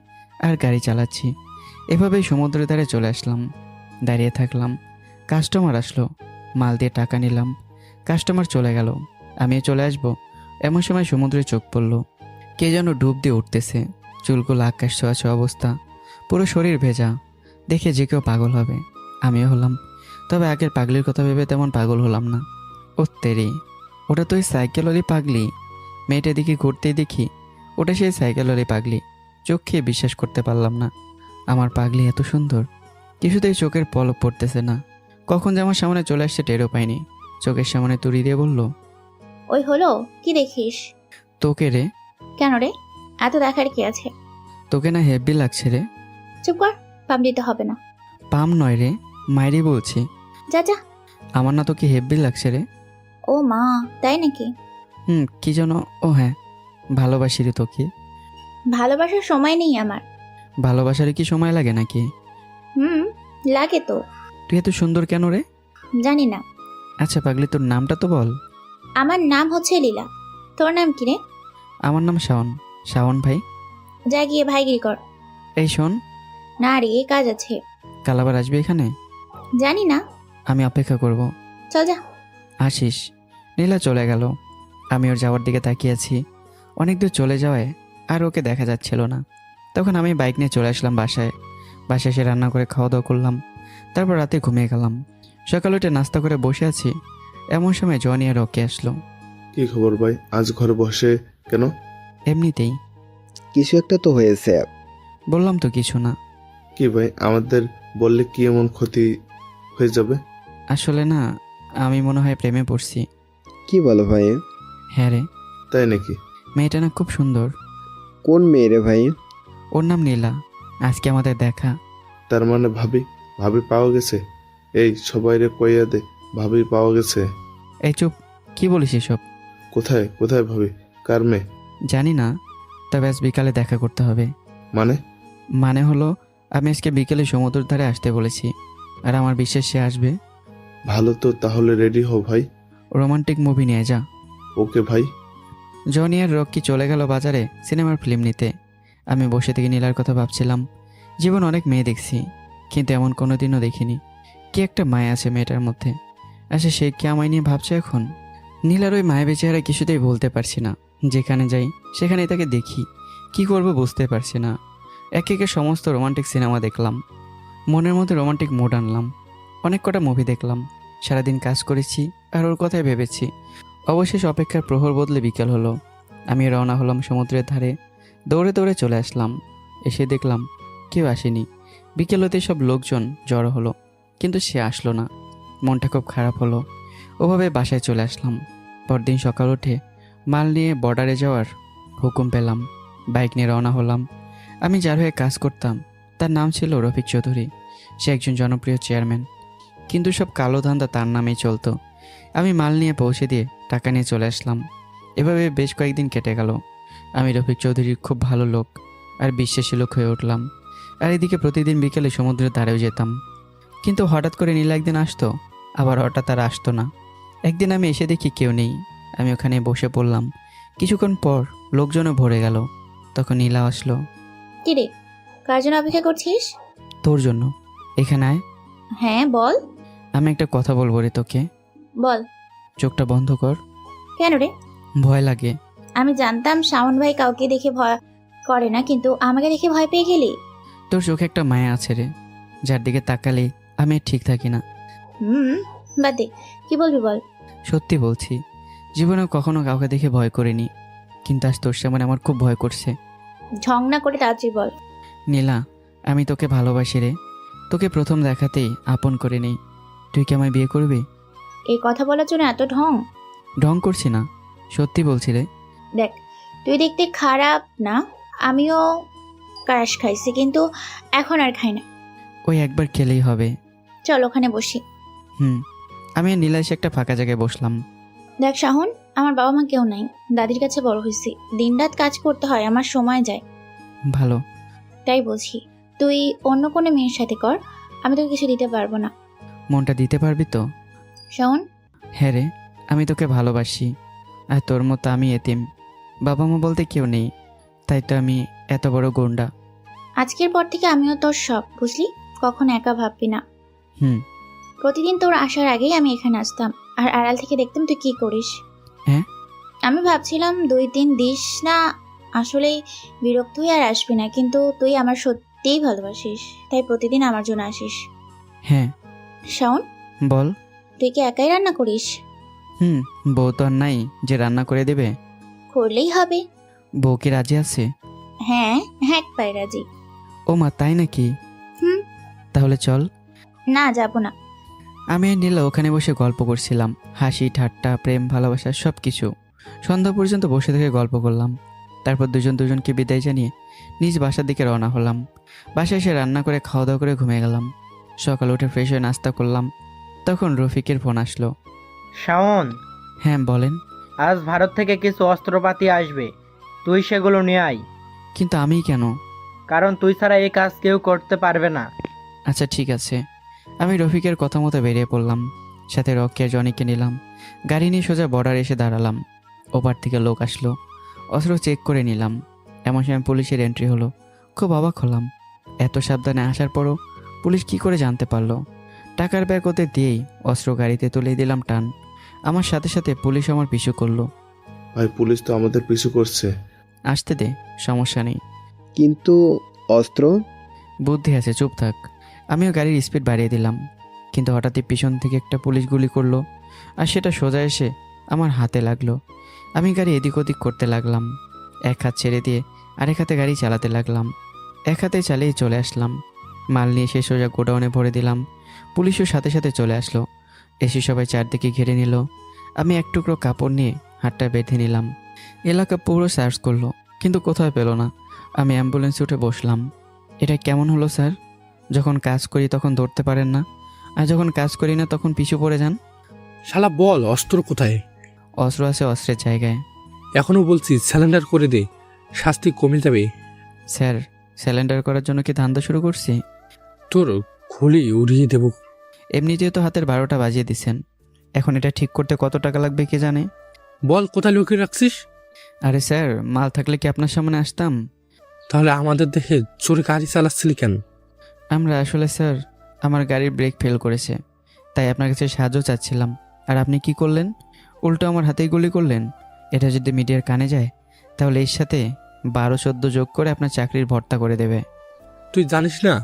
আর গাড়ি চালাচ্ছি। এভাবেই সমুদ্রের ধারে চলে আসলাম। দাঁড়িয়ে থাকলাম, কাস্টমার আসলো, মাল দিয়ে টাকা নিলাম। কাস্টমার চলে গেল, আমিও চলে আসবো। এমন সময় সমুদ্রে চোখ পড়ল, কে যেন ডুব দিয়ে উঠতেছে, চুলগুলো আকাশ ছোঁয়াছে অবস্থা, পুরো শরীর ভেজা। দেখে যে কেউ পাগল হবে, আমিও হলাম। তবে আগের পাগলির কথা ভেবে তেমন পাগল হলাম না। ও তেরি, ওটা তো ওই সাইকেলওয়ালি পাগলি। মেয়েটা দিকে ঘুরতেই দেখি ওটা সেই সাইকেলওয়ালি পাগলি। চোখ খেয়ে বিশ্বাস করতে পারলাম না, আমার পাগলি এত সুন্দর। কিছুতেই চোখের পলক পড়তেছে না, কখন যে আমার সামনে চলে আসছে টেরও পাইনি। চোখের সামনে তুড়ি দিয়ে বলল, ওই হলো, কি দেখিস? তোকে রে। কেন রে, এত দেখার কি আছে? তোকে না হেব্বি লাগছে রে। চুপ কর, পাম দিতে হবে না। পাম নয় রে, মাইরি বলছি। যা যা। আমার না তোকে হেব্বি লাগছে রে। ও মা, তাই নাকি? কি যেন, ও হ্যাঁ, ভালোবাসি রে তোকে। ভালোবাসার সময় নেই আমার। ভালোবাসার কি সময় লাগে নাকি? লাগে তো। তুই এত সুন্দর কেন রে? জানি না। আচ্ছা পাগলি, তোর নামটা তো বল। আমার নাম হচ্ছে লীলা। তোর নাম কি রে? আমার নাম শাওন। শাওন ভাই। যা গিয়ে ভাইগিরি কর। এই শোন, না রে, কাজ আছে। কাল আবার আসবি এখানে? জানি না। আমি অপেক্ষা করব। চল যা। আসিস। নীলা চলে গেল, আমি ওর যাওয়ার দিকে তাকিয়ে আছি। অনেক দূর চলে যাওয়ায় আর ওকে দেখা যাচ্ছিল না। তখন আমি বাইক নিয়ে চলে আসলাম বাসায়। বাসায় এসে রান্না করে খাওয়া দাওয়া করলাম, তারপর রাতে ঘুমিয়ে গেলাম। সকালে উঠে নাস্তা করে বসে আছি, এমন সময় জনি আর ওকে আসলো। কি খবর ভাই, আজ ঘরে বসে কেন? এমনিতেই। কিছু একটা তো হয়েছে। বললাম তো কিছু না। কি ভাই, আমাদের বললে কি এমন ক্ষতি হয়ে যাবে? আসলে না, আমি মনে হয় প্রেমে পড়ছি। কি বলো ভাই? হ্যাঁ রে, তাই নাকি? মেয়েটা না খুব সুন্দর। কোন মেয়ে রে ভাই? ওর নাম নীলা, আজকে আমাদের দেখা। তার মানে ভাবি ভাবি পাওয়া গেছে? এই সবাইরে কইয়া দে, ভাবি পাওয়া গেছে। এই চুপ, কি বলিস এসব? কোথায় কোথায় ভাবি? কার মেয়ে? জানি না, তবে আজ বিকালে দেখা করতে হবে। মানে? মানে হলো, আমি আজকে বিকেলে সমুদ্রের ধারে আসতে বলেছি, আর আমার বিশ্বাস সে আসবে। ভালো তো, তাহলে রেডি হও ভাই। রোমান্টিক মুভি নিয়ে যা। ওকে ভাই। জনি আর রকি চলে গেল বাজারে সিনেমার ফিল্ম নিতে। আমি বসে থেকে নীলার কথা ভাবছিলাম। জীবন অনেক মেয়ে দেখছি, কিন্তু এমন কোনোদিনও দেখিনি। কি একটা মায়া আছে মেয়েটার মধ্যে। আচ্ছা, সে কি আমায় নিয়ে ভাবছে এখন? নীলার ওই মায়াবী চেহারা কিছুতেই বলতে পারছি না। যেখানে যাই সেখানেই তাকে দেখি, কি করব বুঝতে পারছি না। একে একে সমস্ত রোমান্টিক সিনেমা দেখলাম, মনের মধ্যে রোমান্টিক মোড আনলাম। অনেক কটা মুভি দেখলাম, সারাদিন কাজ করেছি আর ওর কথাই ভেবেছি। অবশেষ অপেক্ষার প্রহর বদলে বিকেল হলো। আমি রওনা হলাম সমুদ্রের ধারে। দৌড়ে দৌড়ে চলে আসলাম। এসে দেখলাম কেউ আসেনি। বিকেল হতে সব লোকজন জড়ো হলো, কিন্তু সে আসলো না। মনটা খুব খারাপ হলো। ওভাবে বাসায় চলে আসলাম। পরদিন সকাল উঠে মাল নিয়ে বর্ডারে যাওয়ার হুকুম পেলাম। বাইক নিয়ে রওনা হলাম। আমি যার হয়ে কাজ করতাম তার নাম ছিল রফিক চৌধুরী। সে একজন জনপ্রিয় চেয়ারম্যান, কিন্তু সব কালো ধান্দা তার নামেই চলতো। আমি মাল নিয়ে পৌঁছে দিয়ে টাকা নিয়ে চলে আসলাম। এভাবে বেশ কয়েকদিন কেটে গেল। আমি রফিক চৌধুরীর খুব ভালো লোক আর বিশ্বাসী লোক হয়ে উঠলাম। আর এদিকে প্রতিদিন বিকেলে সমুদ্রের ধারেও যেতাম। কিন্তু হঠাৎ করে নীলা একদিন আসতো, আবার হঠাৎ আর আসতো না। একদিন আমি এসে দেখি কেউ নেই। আমি ওখানে বসে পড়লাম। কিছুক্ষণ পর লোকজনে ভরে গেল। তখন নীলা আসলো। কিরে, কার জন্য অপেক্ষা করছিস? তোর জন্য। এখানে আয়, হ্যাঁ বল। আমি একটা কথা বলবো রে তোকে। বল। চোখটা বন্ধ কর। কেন রে? ভয় লাগে। আমি জানতাম শাওন ভাই কাউকে দেখে ভয় করে না, কিন্তু আমাকে দেখে ভয় পেয়ে গেলি। তোর চোখে একটা মায়া আছে রে, যার দিকে তাকালে আমি আর ঠিক থাকি না। বাদ দে, কি বলবি বল। সত্যি বলছি, জীবনে কখনো কাউকে দেখে ভয় করিনি, কিন্তু আজ তোর সামনে আমার খুব ভয় করছে। ঢং না করে তাড়াতাড়ি বল। নীলা, আমি তোকে ভালোবাসি রে। তোকে প্রথম দেখাতেই আপন করে নেই। তুই কি আমায় বিয়ে করবি? এই কথা বলার জন্য এত ঢং? ঢং করছি না, সত্যি বলছি রে। দেখ, তুই দেখতে খারাপ না, আমিও ক্রাশ খাইছি, কিন্তু এখন আর খাই না। ওই একবার খেলেই হবে। চল ওখানে বসি। আমি আর নীলা এসে একটা ফাঁকা জায়গায় বসলাম। দেখ শাহন, আমার বাবা মা কেউ নাই, দাদির কাছে বড় হয়েছি, দিনরাত কাজ করতে হয়, আমার সময় যায়। ভালো। তাই বলছি, তুই অন্য কোনো মেয়ের সাথে কর, আমি তোকে কিছু দিতে পারবো না। মনটা দিতে পারবি তো? শাহন, হ্যাঁ রে, আমি তোকে ভালোবাসি। আর তোর মতো আমি এতিম, বাবা মা বলতে কেউ নেই, তাই তো আমি এত বড় গুন্ডা। আজকের পর থেকে আমিও তোর সব, বুঝলি? কখনো একা ভাববি না। হুম। প্রতিদিন তোর আসার আগেই আমি এখানে আসতাম, আর আড়াল থেকে দেখতাম তুই কি করিস। হ্যাঁ? আমি ভাবছিলাম 2-3 দিস না, আসলেই বিরক্ত হয়ে আর আসবি না, কিন্তু তুই আমার সত্যিই ভালোবাসিস, তাই প্রতিদিন আমার জন্য আসিস। হ্যাঁ। শাওন, বল। তুই কি একাই রান্না করিস? বউ তো আর নাই যে রান্না করে দেবে। করলেই হবে। বউ কি রাজি আছে? হ্যাঁ, হ্যাঁ পাই রাজি। ও মা, তাই নাকি? হুম। তাহলে চল। না, যাব না। আমি আর নীলা ওখানে বসে গল্প করছিলাম, হাসি ঠাট্টা প্রেম ভালোবাসা সব কিছু। সন্ধ্যা পর্যন্ত বসে থেকে গল্প করলাম। তারপর দুজন দুজনকে বিদায় জানিয়ে নিজ বাসার দিকে রওনা হলাম। বাসায় এসে রান্না করে খাওয়া দাওয়া করে ঘুমিয়ে গেলাম। সকালে উঠে ফ্রেশ হয়ে নাস্তা করলাম, তখন রফিকের ফোন আসলো। শাওন, হ্যাঁ বলেন। আজ ভারত থেকে কিছু অস্ত্রপাতি আসবে, তুই সেগুলো নিয়ে আয়। কিন্তু আমি কেন? কারণ তুই ছাড়া এই কাজ কেউ করতে পারবে না। আচ্ছা ঠিক আছে। আমি রফিকের কথা মতো বেরিয়ে পড়লাম, সাথে রকি আর জনিকে নিলাম। গাড়ি নিয়ে সোজা বর্ডার এসে দাঁড়ালাম। ওপার থেকে লোক আসলো, অস্ত্র চেক করে নিলাম। এমন সময় পুলিশের এন্ট্রি হলো। খুব অবাক হলাম, এত সাবধানে আসার পরও পুলিশ কি করে জানতে পারলো? টাকার ব্যাগ ওদের দিয়েই অস্ত্র গাড়িতে তুলে দিলাম টান। আমার সাথে সাথে পুলিশ আমার পিছু করলো। ভাই, পুলিশ তো আমাদের পিছু করছে। আসতে দে, সমস্যা নেই। কিন্তু অস্ত্র? বুদ্ধি আছে, চুপ থাক। আমিও গাড়ির স্পিড বাড়িয়ে দিলাম, কিন্তু হঠাৎই পিছন থেকে একটা পুলিশ গুলি করলো, আর সেটা সোজা এসে আমার হাতে লাগলো। আমি গাড়ি এদিক ওদিক করতে লাগলাম, এক হাত ছেড়ে দিয়ে আরেক হাতে গাড়ি চালাতে লাগলাম। এক হাতে চালিয়ে চলে আসলাম। মাল নিয়ে এসে সোজা গোডাউনে ভরে দিলাম। পুলিশও সাথে সাথে চলে আসলো, এসে সবাই চারদিকে ঘিরে নিল। আমি এক টুকরো কাপড় নিয়ে হাতটা বেঁধে নিলাম। এলাকা পুরো সার্চ করলো, কিন্তু কোথাও পেল না। আমি অ্যাম্বুলেন্সে উঠে বসলাম। এটা কেমন হলো স্যার? যখন কাজ করি তখন ধরতে পারেন না, আর যখন কাজ করি না তখন পিছু পড়ে যান। শালা বল, অস্ত্র কোথায়? অস্ত্র আছে অস্ত্রের জায়গায়। এখনো বলছি স্যালেন্ডার করে দে, শাস্তি কমে যাবে। স্যার, স্যালেন্ডার করার জন্য কি ধান্দা শুরু করছি? তোর খুলি উড়িয়ে দেব। এমনিতেও তো হাতের 12টা বাজিয়ে দিছেন, এখন এটা ঠিক করতে কত টাকা লাগবে কে জানে। বল, কোথায় লুকিয়ে রাখছিস? আরে স্যার, মাল থাকলে কি আপনার সামনে আসতাম? তাহলে আমাদের দেখে চোরে গাড়ি চালাচ্ছিলি কেন? আমরা আসলে স্যার, আমার গাড়ির ব্রেক ফেল করেছে, তাই আপনার কাছে সাহায্য চাচ্ছিলাম। আর আপনি কি করলেন? উল্টো আমার হাতেই গুলি করলেন। এটা যদি মিডিয়ার কানে যায় তাহলে এর সাথে 12-14 যোগ করে আপনার চাকরির ভর্তা করে দেবে। তুই জানিস না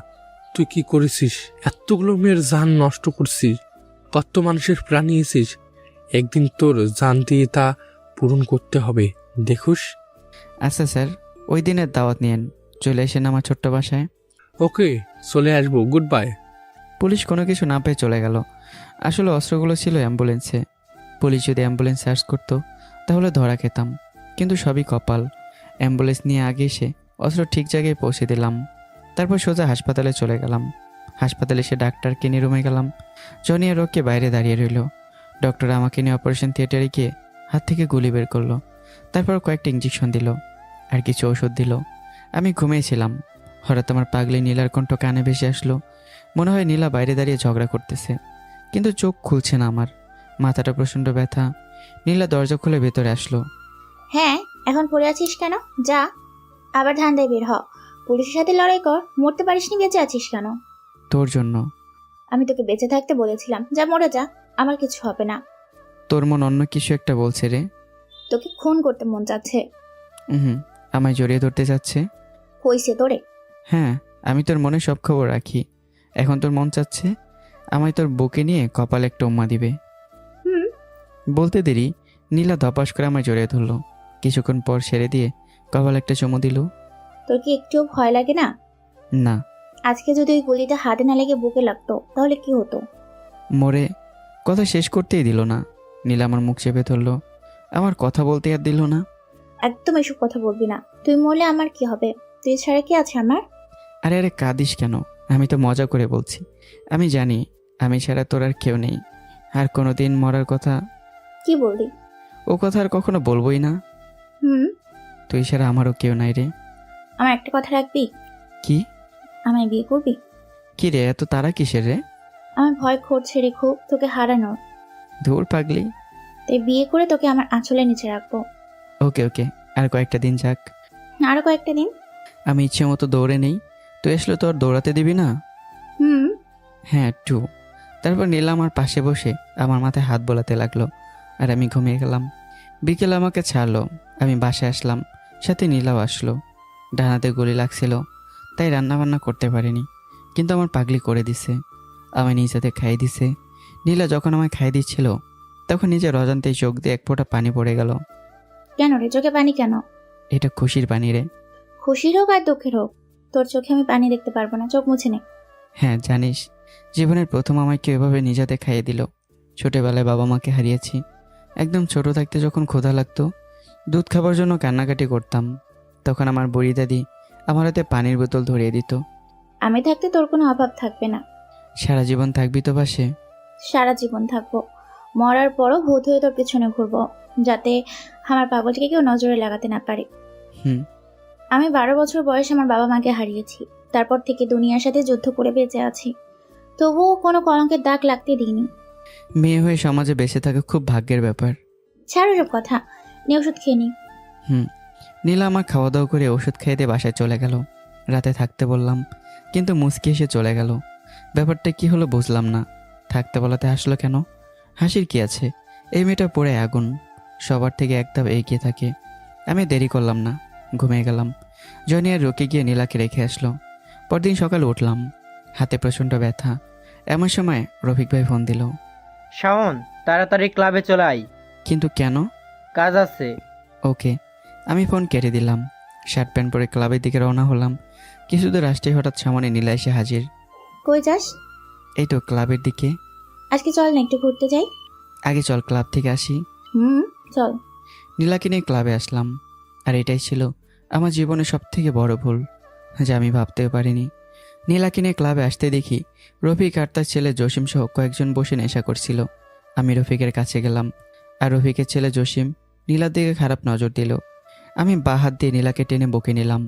তুই কি করেছিস? এতগুলো মেয়ের জান নষ্ট করছিস, কত মানুষের প্রাণ নিয়েছিস। একদিন তোর জান দিয়ে তা পূরণ করতে হবে, দেখুস। আচ্ছা স্যার, ওই দিনের দাওয়াত নিয়েন, চলে এসেন আমার ছোট্ট বাসায়। ওকে, চলে আসবো, গুড বাই। পুলিশ কোনো কিছু না পেয়ে চলে গেল। আসলে অস্ত্রগুলো ছিল অ্যাম্বুলেন্সে। পুলিশ যদি অ্যাম্বুলেন্স সার্চ করতো তাহলে ধরা খেতাম, কিন্তু সবই কপাল। অ্যাম্বুলেন্স নিয়ে আগে এসে অস্ত্র ঠিক জায়গায় পৌঁছে দিলাম। তারপর সোজা হাসপাতালে চলে গেলাম। হাসপাতালে এসে ডাক্তারকে নিয়ে রুমে গেলাম। জনি আর রোগকে বাইরে দাঁড়িয়ে রইল। ডক্টর আমাকে নিয়ে অপারেশন থিয়েটারে গিয়ে হাত থেকে গুলি বের করলো। তারপর কয়েকটা ইঞ্জেকশন দিল আর কিছু ওষুধ দিল। আমি ঘুমিয়েছিলাম। হঠাৎ আমার পাগলি নীলার কণ্ঠ কানে ভেসে আসলো। মনে হয় নীলা বাইরে দাঁড়িয়ে ঝগড়া করতেছে, কিন্তু চোখ খুলছে না আমার। মাথাটা প্রচণ্ড ব্যথা। নীলা দরজা খুলে ভেতরে আসলো। হ্যাঁ, এখন পড়ে আছিস কেন? যা, আবার ধান্দায় বের হ। পুলিশের সাথে লড়াই কর। মরতে পারিসনি, বেঁচে আছিস কেন? তোর জন্য। আমি তোকে বেঁচে থাকতে বলেছিলাম, যা মরে যা, আমার কিছু হবে না। তোর মন অন্য কিছু একটা বলছে রে। তোকে খুন করতে মন চাচ্ছে। হুম, আমায় জড়িয়ে ধরতে যাচ্ছে। হইছে তোরে? হ্যাঁ, আমি তোর মনে সব খবর রাখি। এখন তোর মন চাচ্ছে আমায় তোর বুকে নিয়ে কপালে একটা উম্মা দিবে। হুম। বলতে দেরি নীলা ধপাস করে আমায় জড়িয়ে ধরলো। কিছুক্ষণ পর সেরে দিয়ে কপালে একটা চুমু দিল। তোর কি একটু ভয় লাগে না? না। আজকে যদি ওই গুলিটা হাতে না লেগে বুকে লাগতো তাহলে কি হতো? মরে। কথা শেষ করতেই দিল না। নীলা আমার মুখ চেপে ধরলো। আমার কথা বলতে আর দিল না। একদম এসব কথা বলবি না। তুই মরলে আমার কি হবে? তুই ছাড়া কি আছে আমার? আরে আরে কাঁদিস কেন? আমি তো মজা করে বলছি। আমি জানি আমি ছাড়া তোর আর কেউ নেই। আর কোনোদিন মরার কথা, কি বললি? ও কথা আর কখনো বলবোই না। হুম। তুই ছাড়া আমারও কেউ নাই রে। আমার একটা কথা রাখবি? কি? আমায় বিয়ে করবি? কি রে, এত তারা কিসের রে? আমার ভয় করছে রে খুব, তোকে হারানোর। ধুর পাগলি। তাই বিয়ে করে তোকে আমার আঁচলের নিচে রাখবো। ওকে ওকে, আর কয়েকটা দিন যাক। আরো কয়েকটা দিন। আমি ইচ্ছে মতো দৌড়ে নেই, তুই আসলে তো আর দৌড়াতে দিবি না। হুম। হ্যাঁ টু। তারপর নীলা আমার পাশে বসে আমার মাথায় হাত বোলাতে লাগলো, আর আমি ঘুমিয়ে গেলাম। বিকেল আমাকে ছাড়লো, আমি বাসায় আসলাম, সাথে নীলাও আসলো। ডানাতে গুলি লাগছিল, তাই রান্নাবান্না করতে পারিনি, কিন্তু আমার পাগলি করে দিছে। আমায় নিজ হাতে খাইয়ে দিছে। নীলা যখন আমায় খাইয়ে দিচ্ছিল তখন নিজের অজান্তেই চোখ দিয়ে এক ফোঁটা পানি পড়ে গেল। কেন রে, চোখে পানি কেন? এটা খুশির পানি রে। খুশির হোক আর দুঃখের হোক, তোর চোখে আমি পানি দেখতে পারবো না, চোখ মুছে নে। হ্যাঁ জানিস, জীবনের প্রথম আমায় কেউ এভাবে নিজ হাতে খাইয়ে দিল। ছোটবেলায় বাবা মাকে হারিয়েছি। একদম ছোট থাকতে যখন ক্ষুধা লাগতো, দুধ খাবার জন্য কান্নাকাটি করতাম, তখন আমার বুড়ি দাদি আমার হাতে পানির বোতল ধরিয়ে দিত। আমি থাকতে তোর কোনো অভাব থাকবে না। সারা জীবন থাকবি তো পাশে? সারা জীবন থাকবো। মরার পরও ভূত হয়ে তোর পেছনে ঘুরবো, যাতে আমার পাগলটিকে কেউ নজরে লাগাতে না পারে। হুম। আমি 12 বছর বয়সে আমার বাবা মাকে হারিয়েছি। তারপর থেকে দুনিয়ার সাথে যুদ্ধ করে বেঁচে আছি, তবুও কোনো কলঙ্কের দাগ লাগতে দিইনি। মেয়ে হয়ে সমাজে বেঁচে থাকা খুব ভাগ্যের ব্যাপার। ছাড়ো সব কথা, নিয়ে ওষুধ খেয়ে নি। নীলা আমার খাওয়া দাওয়া করে ওষুধ খেয়ে দিয়ে বাসায় চলে গেল। রাতে থাকতে বললাম, কিন্তু মুচকি এসে চলে গেল। ব্যাপারটা কি হলো বুঝলাম না। থাকতে বলাতে হাসলো কেন? হাসির কি আছে? এই মেয়েটা পড়ে আগুন, সবার থেকে এক ধাপ এগিয়ে থাকে। আমি দেরি করলাম না, ঘুমিয়ে গেলাম। জনি আর রোকে গিয়ে নীলাকে রেখে আসলো। পরদিন সকালে উঠলাম, হাতে প্রচণ্ড ব্যথা। এমন সময় রফিক ভাই ফোন দিল। শাওন, তাড়াতাড়ি ক্লাবে চলে আয়। কিন্তু কেন? কাজ আছে। ওকে। আমি ফোন কেটে দিলাম। শার্ট প্যান্ট পরে ক্লাবের দিকে রওনা হলাম। কিছু দূর আসতে হঠাৎ সামনে নীলা এসে হাজির। কই যাস? এই তো ক্লাবের দিকে। আজকে চল না একটু ঘুরতে যাই। আগে চল ক্লাব থেকে আসি। চল। নীলাকে নিয়ে ক্লাবে আসলাম। আর এটাই ছিল আমার জীবনের সবথেকে বড় ভুল, যা আমি ভাবতেও পারিনি। নীলাকে নিয়ে ক্লাবে আসতে দেখি রফিক আর তার ছেলে জসিম সহ কয়েকজন বসে নেশা করছিল। আমি রফিকের কাছে গেলাম, আর রফিকের ছেলে জসিম নীলার দিকে খারাপ নজর দিল। আমি বাঁ হাত দিয়ে নীলাকে টেনে বকে নিলাম।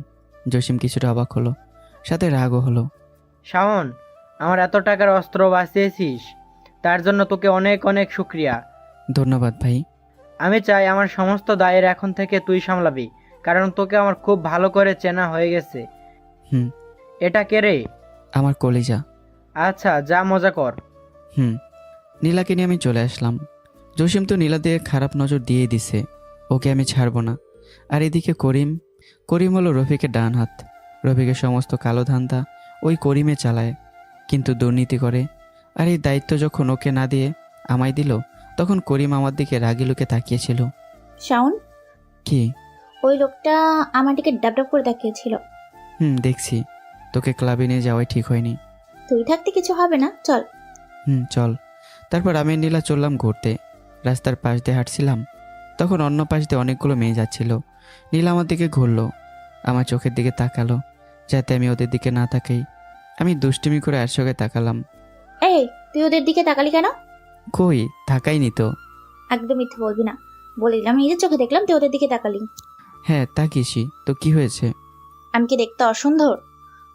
জসিম কিছুটা অবাক হলো, সাথে রাগও হলো। শাওন, আমার এত টাকার অস্ত্র বাঁচিয়েছিস, তার জন্য তোকে অনেক অনেক শুক্রিয়া। ধন্যবাদ ভাই। আমি চাই আমার সমস্ত দায়ের এখন থেকে তুই সামলাবি, কারণ তোকে আমার খুব ভালো করে চেনা হয়ে গেছে। হুম। এটা কে রে? আমার কলিজা। আচ্ছা, যা মজা কর। নীলাকে নিয়ে আমি চলে আসলাম। জসিম তো নীলা দিয়ে খারাপ নজর দিয়ে দিছে, ওকে আমি ছাড়বো না। আর এদিকে করিম হলো রফিকের ডান হাত। রফিকের সমস্ত কালো ধান্দা ওই করিমে চালায়, কিন্তু দুর্নীতি করে। আর এই দায়িত্ব যখন ওকে না দিয়ে আমায় দিল, তখন করিম আমার দিকে রাগি লোকে তাকিয়েছিল। শাওন, কি? ওই লোকটা আমার দিকে ডাবডাব করে তাকিয়েছিল। দেখছি। তোকে ক্লাবে নিয়ে যাওয়াই ঠিক হয়নি। তুই থাকতে কিছু হবে না, চল। চল। তারপর আমি আর নীলা চললাম ঘুরতে। রাস্তার পাশ দিয়ে হাঁটছিলাম, তখন অন্য পাশ দিয়ে অনেকগুলো মেয়ে যাচ্ছিল। নীলা আমার দিকে ঘুরলো, আমার চোখের দিকে তাকালো, যাতে আমি ওদের দিকে না তাকাই। আমি দুষ্টুমি করে আর চোখে তাকালাম। এই, তুই ওদের দিকে তাকালি কেন? কই, তাকাইনি তো। একদম মিথ্যে বলবি না, বলে দিলাম নিজের চোখে দেখলাম তুই ওদের দিকে তাকালি। হ্যাঁ তাকিয়েছি তো, কি হয়েছে? আমি কি দেখতে অসুন্দর?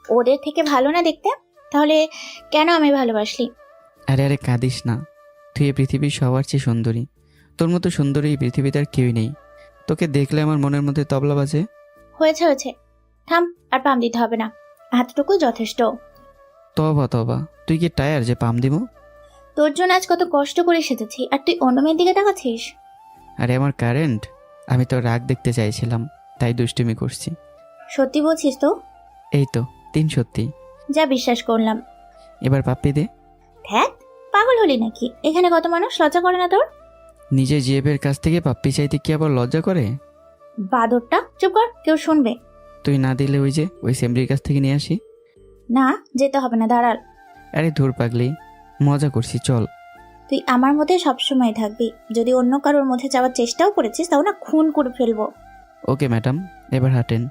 ওদের থেকে ভালো না দেখতে? তাহলে কেন আমি ভালোবাসলি? আরে আরে কাঁদিস না, তুই এই পৃথিবীর সবার চেয়ে সুন্দরী। তোর মতো সুন্দরী এই পৃথিবীতে আর কেউই নেই। তোকে দেখলে আমার মনের মধ্যে তবলা বাজে। হয়েছে হয়েছে, থাম, আর পাম দিতে হবে না, এতটুকুই যথেষ্ট। তবা তবা, তুই কি টায়ার যে পাম দিব? তোর জন্য আজ কত কষ্ট করে সেজেছি, আর তুই অন্য মেয়ের দিকে তাকাচ্ছিস। আরে আমার কারেন্ট, আমি তো রাগ দেখতে চাইছিলাম, তাই দুষ্টুমি করছি। সত্যি বলছিস তো? এই তো 3 সত্যি। যা, বিশ্বাস করলাম। এবার পাপ্পি দে। ধ্যাত, পাগল হলি নাকি? এখানে কত মানুষ, লজ্জা করে না তোর? নিজের জিএবের কাছ থেকে পাপ্পি চাইতে কি আবার লজ্জা করে? বাদরটা, চুপ কর, কেউ শুনবে। তুই না দিলে ওই সেমরির কাছ থেকে নিয়ে আসি। না, যেতে হবে না, দাঁড়াল। আরে ধুর পাগলি, মজা করছি, চল। তুই আমার মধ্যে সবসময় থাকবি, যদি অন্য কারোর মধ্যে যাওয়ার চেষ্টাও করেছিস তাও না খুন করে ফেলবো। ওকে ম্যাডাম, এবার হাঁটেন।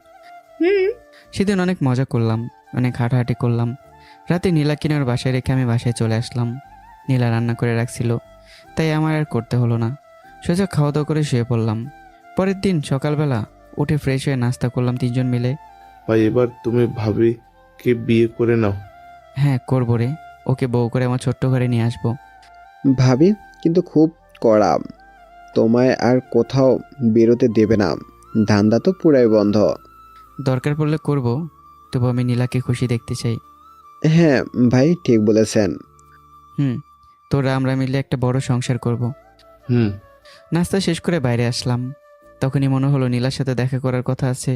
হুম। সেদিন অনেক মজা করলাম, অনেক হাঁটাহাঁটি করলাম। রাতে নীলা কিনার বাসায় রেখে আমি বাসায় চলে আসলাম। নীলা রান্না করে রাখছিল, তাই আমার আর করতে হলো না। সোজা খাওয়া দাওয়া করে শুয়ে পড়লাম। পরের দিন সকালবেলা উঠে ফ্রেশ হয়ে নাস্তা করলাম 3 জন মিলে। ভাই এবার তুমি ভাবিকে বিয়ে করে নাও। হ্যাঁ করবো রে, ওকে বউ করে আমার ছোট্ট ঘরে নিয়ে আসবো। ভাবি কিন্তু খুব কড়া, তোমায় আর কোথাও বেরোতে দেবে না, ধান্দা তো পুরাই বন্ধ। দরকার পড়লে করব, তবু আমি নীলাকে খুশি দেখতে চাই। হ্যাঁ ভাই, ঠিক বলেছেন। তোরা আমরা মিলে একটা বড় সংসার করব। হুম। নাস্তা শেষ করে বাইরে আসলাম, তখনই মনে হলো নীলার সাথে দেখা করার কথা আছে,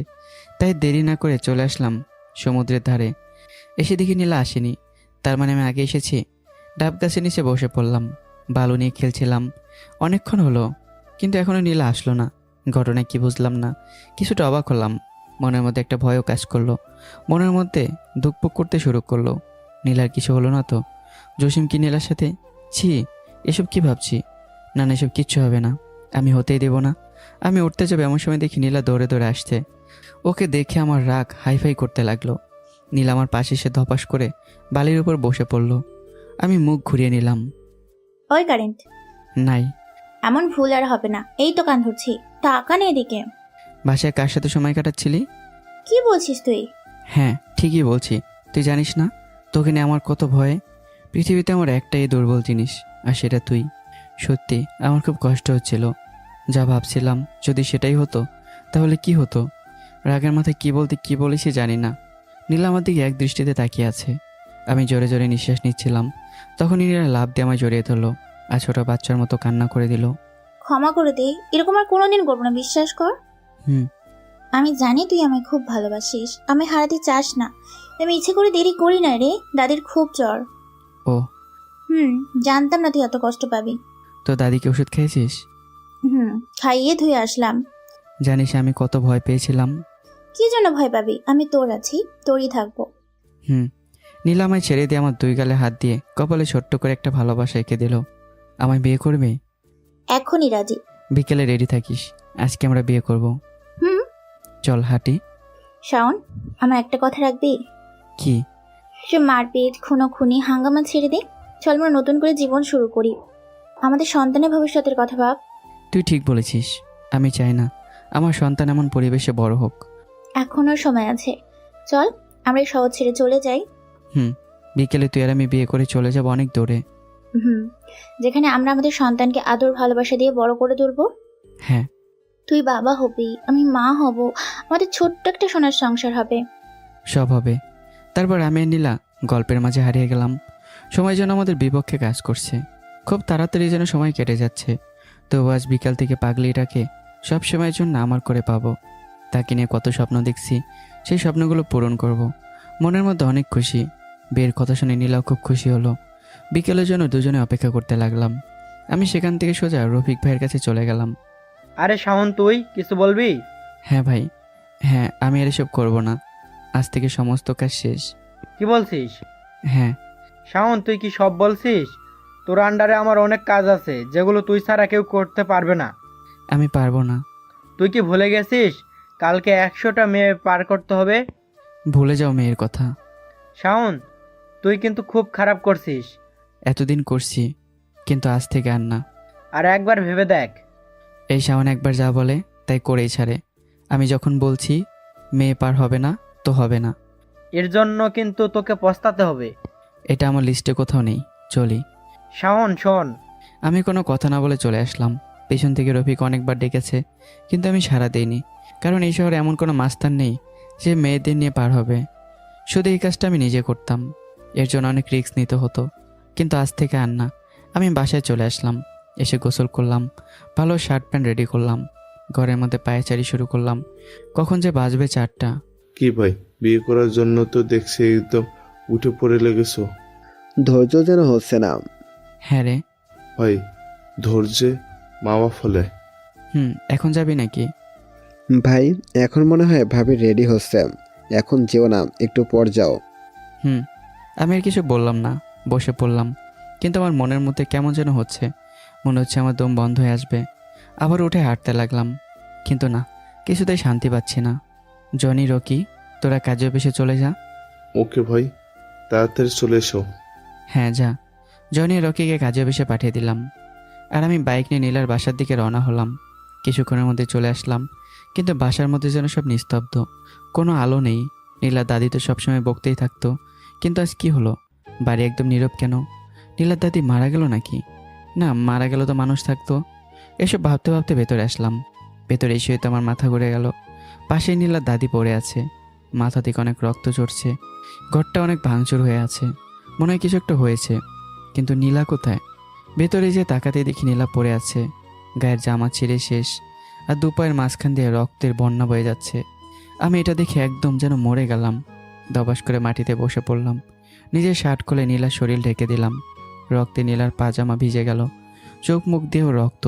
তাই দেরি না করে চলে আসলাম সমুদ্রের ধারে। এসে দেখি নীলা আসেনি, তার মানে আমি আগে এসেছি। ডাব গাছের নিচে বসে পড়লাম, বালু নিয়ে খেলছিলাম। অনেকক্ষণ হলো, কিন্তু এখনও নীলা আসলো না। ঘটনায় কি বুঝলাম না, কিছুটা অবাক হলাম। মনের মধ্যে একটা ভয়ও কাজ করলো, মনের মধ্যে দুঃখ করতে শুরু করলো। নীলার কিছু হলো না তো? জসিম কি নীলার সাথে? ছি, এসব কি ভাবছি? না না, এসব কিচ্ছু হবে না, আমি হতেই দেব না। আমি উঠতে যাবো এমন সময় দেখি নীলা দৌড়ে দৌড়ে আসছে। ওকে দেখে আমার রাগ হাইফাই করতে লাগলো। নীলা আমার পাশে এসে ধপাস করে বালির উপর বসে পড়লো। আমি মুখ ঘুরিয়ে নিলাম। ওই কারেন্ট, নাই। এমন ভুল আর হবে না, এই তো কান ধরছি, টাকা নেই এদিকে। বাসায় কার সাথে সময় কাটাচ্ছিলি? কি বলছিস তুই? হ্যাঁ ঠিকই বলছি, তুই জানিস না তোকে নিয়ে আমার কত ভয়। পৃথিবীতে আমার একটাই দুর্বল জিনিস, আর সেটা তুই। সত্যি আমার খুব কষ্ট হচ্ছিল। যা ভাবছিলাম যদি সেটাই হতো তাহলে কি হতো। রাগের মাথায় কি বলতে কি বলেছি জানি না। নীলা আমার দিকে এক দৃষ্টিতে তাকিয়ে আছে। আমি জোরে জোরে নিঃশ্বাস নিচ্ছিলাম, তখন নীলা লাফ দিয়ে আমায় জড়িয়ে ধরলো আর ছোট বাচ্চার মতো কান্না করে দিল। ক্ষমা করে দে, এরকম আর কোনোদিন করবো না, বিশ্বাস কর। হুম। আমি জানি তুই আমায় খুব ভালোবাসিস, আমি হারাতে চাস না। আমি ইচ্ছে করে দেরি করি না রে, দাদির খুব জ্বর। ও। জানতাম না তুই এত কষ্ট পাবি। তো দাদিকে ওষুধ খেয়েছিস? খাইয়ে ধুয়ে আসলাম। জানিস আমি কত ভয় পেয়েছিলাম। কি জন্য ভয় পাবি? আমি তোর আছি, তোরই থাকবো। নীলা আমায় ছেড়ে দিয়ে আমার 2 গালে হাত দিয়ে কপালে ছোট্ট করে একটা ভালোবাসা এঁকে দিল। আমায় বিয়ে করবে? এখনই রাজি। বিকেলে রেডি থাকিস, আজকে আমরা বিয়ে করব। চল হাঁটি। শাওন, আমার একটা কথা রাখবি? কি? সে মারপিট, খুনোখুনি, হাঙ্গামা ছেড়ে দে। চল আমরা নতুন করে জীবন শুরু করি। আমাদের সন্তানের ভবিষ্যতের কথা ভাব। তুই ঠিক বলেছিস, আমি চাই না আমার সন্তান এমন পরিবেশে বড় হোক। এখনো সময় আছে, চল আমরা এই শহর ছেড়ে চলে যাই। বিকেলে তুই আর আমি বিয়ে করে চলে যাব অনেক দূরে। যেখানে আমরা আমাদের সন্তানকে আদর ভালোবাসা দিয়ে বড় করে তুলবো। হ্যাঁ। তুই বাবা হবি, আমি মা হব, আমাদের ছোট্ট একটা সোনার সংসার হবে। সব হবে। তারপর আমি আর নীলা গল্পের মাঝে হারিয়ে গেলাম। সময় যেন আমাদের বিপক্ষে কাজ করছে, খুব তাড়াতাড়ি যেন সময় কেটে যাচ্ছে। তবু আজ বিকাল থেকে পাগলিটাকে সব সময়ের জন্য আমার করে পাবো। তাকে নিয়ে কত স্বপ্ন দেখছি, সেই স্বপ্নগুলো পূরণ করব। মনের মধ্যে অনেক খুশি। বিয়ের কথা শুনে নীলাও খুব খুশি হলো। বিকেলের জন্য দুজনে অপেক্ষা করতে লাগলাম। আমি সেখান থেকে সোজা রফিক ভাইয়ের কাছে চলে গেলাম। আরে শাওন, তুই কিছু বলবি? হ্যাঁ ভাই, হ্যাঁ আমি আর এসব করবো না, আজ থেকে সমস্ত কাজ শেষ। কি বলছিস? হ্যাঁ। শাওন, তুই কি সব বলছিস? তোর আন্ডারে আমার অনেক কাজ আছে যেগুলো তুই ছাড়া কেউ করতে পারবে না। আমি পারবো না। তুই কি ভুলে গেছিস কালকে 100টা মেয়ে পার করতে হবে? ভুলে যাও মেয়ের কথা। শাওন, তুই কিন্তু খুব খারাপ করছিস। এতদিন করছি, কিন্তু আজ থেকে আর না। আর একবার ভেবে দেখ। এই শাওন একবার যা বলে তাই করেই ছাড়ে। আমি যখন বলছি মেয়ে পার হবে না তো হবে না। এর জন্য কিন্তু তোকে পস্তাতে হবে। এটা আমার লিস্টে কোথাও নেই, চলি। শাওন শোন। আমি কোনো কথা না বলে চলে আসলাম। পেছন থেকে রফিক অনেকবার ডেকেছে, কিন্তু আমি সাড়া দিইনি, কারণ এই শহরে এমন কোনো মাস্তান নেই যে মেয়েদের নিয়ে পার হবে। শুধু এই কাজটা আমি নিজে করতাম, এর জন্য অনেক রিস্ক নিতে হতো, কিন্তু আজ থেকে আর না। আমি বাসায় চলে আসলাম, এসে গোসল করলাম, ভালো শার্ট প্যান্ট রেডি করলাম, ঘরের মধ্যে পায়চারি শুরু করলাম। কখন যে বাজবে 4টা। কি ভাই, বিয়ে করার জন্য তো দেখছি একদম উঠে পড়ে লেগেছো। ধৈর্য যেন হচ্ছে না। হ্যাঁ রে। ভাই, ধৈর্যে মাওয়া ফলে। এখন যাবি নাকি? ভাই, এখন মনে হয় ভাবি রেডি হচ্ছে। এখন যেও না, একটু পর যাও। আমি আর কিছু বললাম না, বসে পড়লাম। কিন্তু আমার মনের মধ্যে কেমন যেন হচ্ছে, মনে হচ্ছে আমার দম বন্ধ হয়ে আসবে। আবার উঠে হাঁটতে লাগলাম, কিন্তু না, কিছুতেই শান্তি পাচ্ছি না। জনি, রকি, তোরা কাজে অফিসে চলে যা। ওকে ভাই, তাড়াতাড়ি চলে এসো। হ্যাঁ যা। জনি রকিকে কাজে অফিসে পাঠিয়ে দিলাম, আর আমি বাইক নিয়ে নীলার বাসার দিকে রওনা হলাম। কিছুক্ষণের মধ্যে চলে আসলাম, কিন্তু বাসার মধ্যে যেন সব নিস্তব্ধ, কোনো আলো নেই। নীলার দাদি তো সবসময় বকতেই থাকতো, কিন্তু আজ কি হলো? বাড়ি একদম নীরব কেন? নীলার দাদি মারা গেল নাকি? না, মারা গেল তো মানুষ থাকতো। এসব ভাবতে ভাবতে ভেতরে আসলাম। ভেতরে এসে তো আমার মাথা ঘুরে গেল। পাশেই নীলার দাদি পড়ে আছে, মাথা থেকে অনেক রক্ত ঝরছে, ঘরটা অনেক ভাঙচুর হয়ে আছে, মনে হয় কিছু একটা হয়েছে। কিন্তু নীলা কোথায়? ভেতরে যে তাকাতে দেখি নীলা পড়ে আছে, গায়ের জামা ছিঁড়ে শেষ, আর দুপায়ের মাঝখান দিয়ে রক্তের বন্যা বয়ে যাচ্ছে। আমি এটা দেখে একদম যেন মরে গেলাম। দবাস করে মাটিতে বসে পড়লাম, নিজের শার্ট খুলে নীলার শরীর ঢেকে দিলাম। রক্তে নীলার পাজামা ভিজে গেল, চোখ মুখ দিয়েও রক্ত।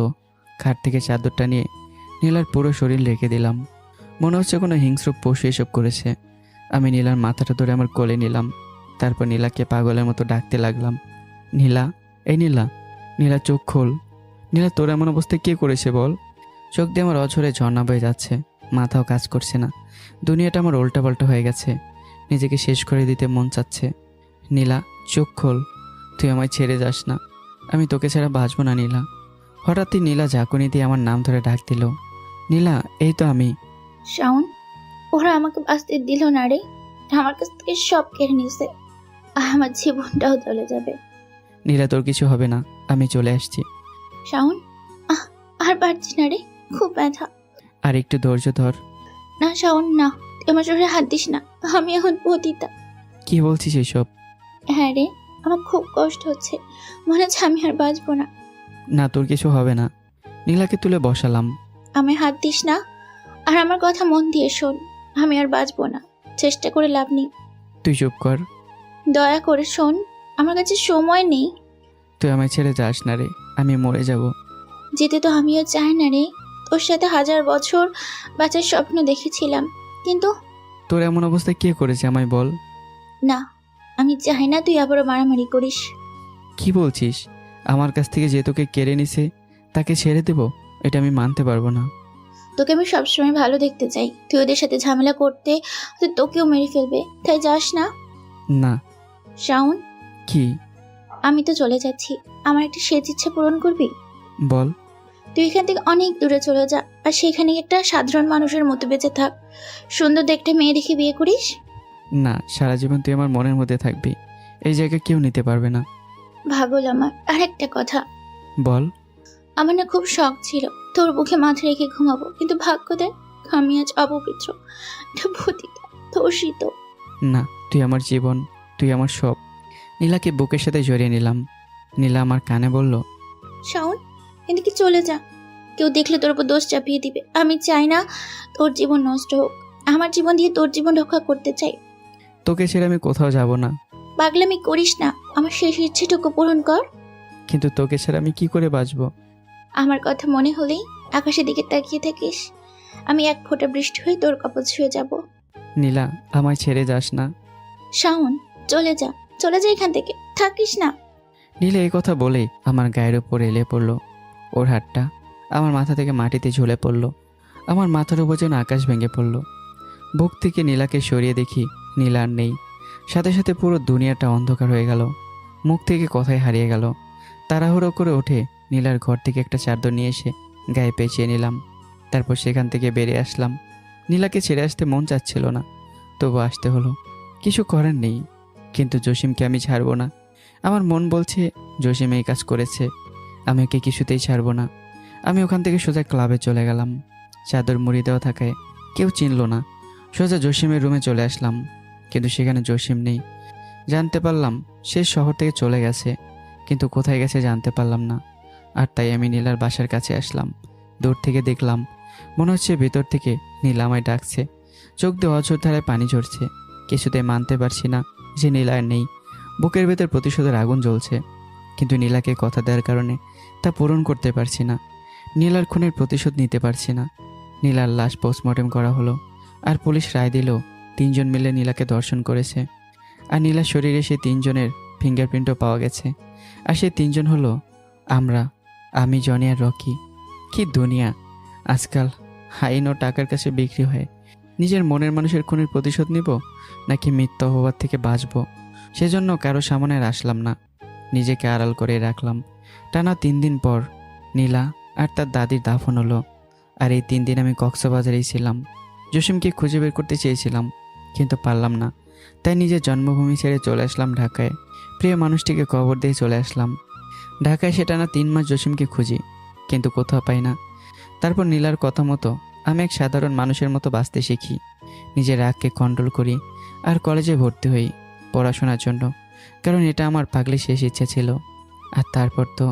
খাট থেকে চাদরটা নিয়ে নীলার পুরো শরীর ঢেকে দিলাম। মনে হচ্ছে কোনো হিংস্র পশু এসব করেছে। আমি নীলার মাথাটা ধরে আমার কোলে নিলাম, তারপর নীলাকে পাগলের মতো ডাকতে লাগলাম, নীলা, এই নীলা, নীলা চোখ খোল। নীলা, তোর এমন অবস্থায় কে করেছে বল? চোখ দিয়ে আমার অঝরে ঝর্ণা বয়ে যাচ্ছে, মাথাও কাজ করছে না। দুনিয়াটা আমার উল্টাপাল্টা হয়ে গেছে, নিজেকে শেষ করে দিতে মন চাচ্ছে। নীলা, চোখ খোল, তুই আমায় ছেড়ে যাস না, আমি তোকে ছাড়া বাঁচবো না নীলা। হঠাৎই নীলা ঝাঁকুনি দিয়ে আমার নাম ধরে ডাক দিল, নীলা, এই তো আমি। শাওন, ওরা আমাকে বাঁচতে দিল না রে, আমার কাছ থেকে সব কেড়ে নিয়েছে। আমার জীবনটাও চলে যাবে। নীলা, তোর কিছু হবে না, আমি চলে আসছি। শাওন, আর পারছি না রে, খুব ব্যথা। আর একটু ধৈর্য ধর। না শাওন না, তুই আমার শরীরে হাত দিস না, আমি এখন পতিতা। কি বলছিস এসব? হ্যাঁ রে, আমার খুব কষ্ট হচ্ছে, মনে হচ্ছে আমি আর বাঁচবো না। না, তোর কিছু হবে না। নীলাকে তুলে বসালাম। আমি হাত দিস না, আর আমার কথা মন দিয়ে শোন, আমি আর বাঁচবো না, চেষ্টা করে লাভ নেই। তুই চুপ কর। দয়া করে শোন, আমার কাছে সময় নেই। তুই আমায় ছেড়ে যাস না রে, আমি মরে যাব। যেতে তো আমিও চাই না রে, তোর সাথে 1000 বছর বাঁচার স্বপ্ন দেখেছিলাম, কিন্তু তোর এমন অবস্থায় কে করেছে আমায় বল? না, আমি চাই না তুই আবারও মারামারি করিস। কি বলছিস? আমার কাছ থেকে যে তোকে কেড়ে নিছে তাকে ছেড়ে দেব? এটা আমি মানতে পারবো না। তোকে আমি সবসময় ভালো দেখতে চাই, তুই ওদের সাথে ঝামেলা করতে হয়তো তোকেও মেরে ফেলবে, তাই যাস না। না। শাওন, কি? আমি তো চলে যাচ্ছি, আমার একটা শেষ ইচ্ছা পূরণ করবি? বল। তুই এখান থেকে অনেক দূরে চলে যা, আর সেখানে একটা সাধারণ মানুষের মতো বেঁচে থাক, সুন্দর দেখতে মেয়ে দেখে বিয়ে করিস। না, সারা জীবন তুই আমার মনের মধ্যে থাকবি, এই জায়গা কেউ নিতে পারবে না। ভাগল আমার। আর একটা কথা, বল। আমার না খুব শখ ছিল তোর বুকে মাথা রেখে ঘুমাবো, কিন্তু ভাগ্য দেখ, আমি আজ অপবিত্র, একটা পতিতা, ধর্ষিত। না, তুই আমার জীবন, তুই আমার সব। নীলাকে বুকের সাথে জড়িয়ে নিলাম। নীলা আমার কানে বলল, শাওন, এদিকে চলে যা, কেউ দেখলে তোর উপর দোষ চাপিয়ে দিবে। আমি চাই না তোর জীবন নষ্ট হোক, আমার জীবন দিয়ে তোর জীবন রক্ষা করতে চাই। তোকে ছেড়ে আমি কোথাও যাব না। পাগলামি করিস না, আমার শেষ ইচ্ছেটুকু পূরণ কর। কিন্তু তোকে ছাড়া আমি কি করে বাঁচবো? আমার কথা মনে হলেই আকাশের দিকে তাকিয়ে থাকিস, আমি এক ফোঁটা বৃষ্টি হয়ে তোর কপাল ছুঁয়ে যাব। নীলা, আমায় ছেড়ে যাস না। শাওন, চলে যা, চলে যা এখান থেকে, থাকিস না। নীলা এই কথা বলেই আমার গায়ের উপর এলে পড়লো। ওর হাতটা আমার মাথা থেকে মাটিতে ঝুলে পড়লো। আমার মাথার উপর যেন আকাশ ভেঙে পড়লো। বুক থেকে নীলাকে সরিয়ে দেখি নীলা আর নেই। সাথে সাথে পুরো দুনিয়াটা অন্ধকার হয়ে গেল, মুখ থেকে কথাই হারিয়ে গেল। তাড়াহুড়ো করে উঠে নীলার ঘর থেকে একটা চাদর নিয়ে এসে গায়ে পেঁচিয়ে নিলাম। তারপর সেখান থেকে বেরিয়ে আসলাম। নীলাকে ছেড়ে আসতে মন চাচ্ছিল না, তবু আসতে হলো। কিছু করার নেই, কিন্তু জসিমকে আমি ছাড়বো না। আমার মন বলছে জসিম এই কাজ করেছে, আমি ওকে কিছুতেই ছাড়বো না। আমি ওখান থেকে সোজা ক্লাবে চলে গেলাম। চাদর মুড়ি দেওয়া থাকায় কেউ চিনল না। সোজা জসিমের রুমে চলে আসলাম, কিন্তু সেখানে জসিম নেই। জানতে পারলাম সে শহর থেকে চলে গেছে, কিন্তু কোথায় গেছে জানতে পারলাম না। আর তাই আমি নীলার বাসার কাছে আসলাম। দূর থেকে দেখলাম, মনে হচ্ছে ভেতর থেকে নীলা আমায় ডাকছে। চোখ দিয়ে অঝোর ধারায় পানি ঝরছে। কিছুতেই মানতে পারছি না যে নীলা আর নেই। বুকের ভেতর প্রতিশোধের আগুন জ্বলছে, কিন্তু নীলাকে কথা দেওয়ার কারণে তা পূরণ করতে পারছি না। নীলার খুনের প্রতিশোধ নিতে পারছি না। নীলার লাশ পোস্টমর্টেম করা হলো, আর পুলিশ রায় দিল 3 জন মিলে নীলাকে ধর্ষণ করেছে। আর নীলার শরীরে সেই 3 জনের ফিঙ্গারপ্রিন্টও পাওয়া গেছে। আর সেই 3 জন হলো আমরা, আমি, জনি আর রকি। কি দুনিয়া! আজকাল আইন ও টাকার কাছে বিক্রি হয়। নিজের মনের মানুষের খুনের প্রতিশোধ নিব, নাকি মিথ্যা অপবাদ থেকে বাঁচব? সেজন্য কারো সামনে আর আসলাম না, নিজেকে আড়াল করে রাখলাম। টানা 3 দিন পর নীলা আর তার দাদির দাফন হলো। আর এই 3 দিন আমি কক্সবাজারেই ছিলাম। জসিমকে খুঁজে বের করতে চেয়েছিলাম, কিন্তু পারলাম না। তাই নিজের জন্মভূমি ছেড়ে চলে আসলাম ঢাকায়। প্রিয় মানুষটিকে কবর দিয়ে চলে আসলাম ঢাকায়। সেটা না 3 মাস জসিমকে খুঁজি, কিন্তু কোথাও পাই না। তারপর নীলার কথা মতো আমি এক সাধারণ মানুষের মতো বাঁচতে শিখি। নিজের রাগকে কন্ট্রোল করি আর কলেজে ভর্তি হই পড়াশোনার জন্য, কারণ এটা আমার পাগলি শেষ ইচ্ছা ছিল। আর তারপর তো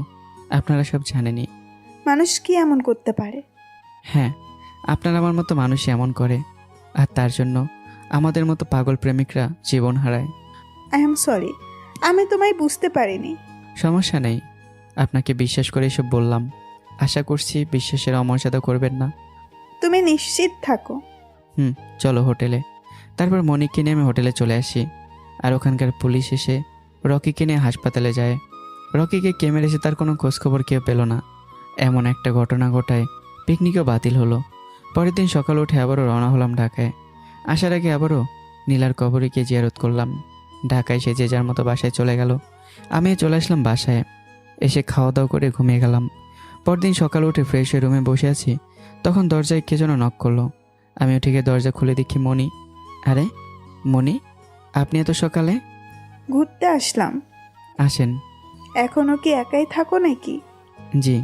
আপনারা সব জানেনই। মানুষ কি এমন করতে পারে? হ্যাঁ, আপনার আমার মতো মানুষই এমন করে, আর তার জন্য আমাদের মতো পাগল প্রেমিকরা জীবন হারায়। আই এম সরি, আমি তোমায় বুঝতে পারিনি। সমস্যা নেই, আপনাকে বিশ্বাস করে এসব বললাম। আশা করছি বিশ্বাসের অমর্যাদা করবেন না। তুমি নিশ্চিত থাকো। চলো হোটেলে। তারপর মনিককে নিয়ে আমি হোটেলে চলে আসি। আর ওখানকার পুলিশ এসে রকিকে নিয়ে হাসপাতালে যায়। রকিকে কে মেরেছে তার কোনো খোঁজখবর কেউ পেল না। এমন একটা ঘটনা ঘটায় পিকনিকও বাতিল হলো। পরের দিন সকালে উঠে আবারও রওনা হলাম ঢাকায়। আসার আগে আবারও নীলার কবরে গিয়ে জিয়ারত করলাম। ঢাকায় সে যে যার মতো বাসায় চলে গেল। আমি চলে আসলাম বাসায়। এসে খাওয়া দাওয়া করে ঘুমিয়ে গেলাম। পরদিন সকালে উঠে ফ্রেশ হয়ে রুমে বসে আছি, তখন দরজায় কে যেন নক করলো। আমি উঠে গিয়ে দরজা খুলে দেখি মনি। আরে মনি, আপনি এত সকালে? ঘুরতে আসলাম। আসেন। এখনো কি একাই থাকো নাকি? জি।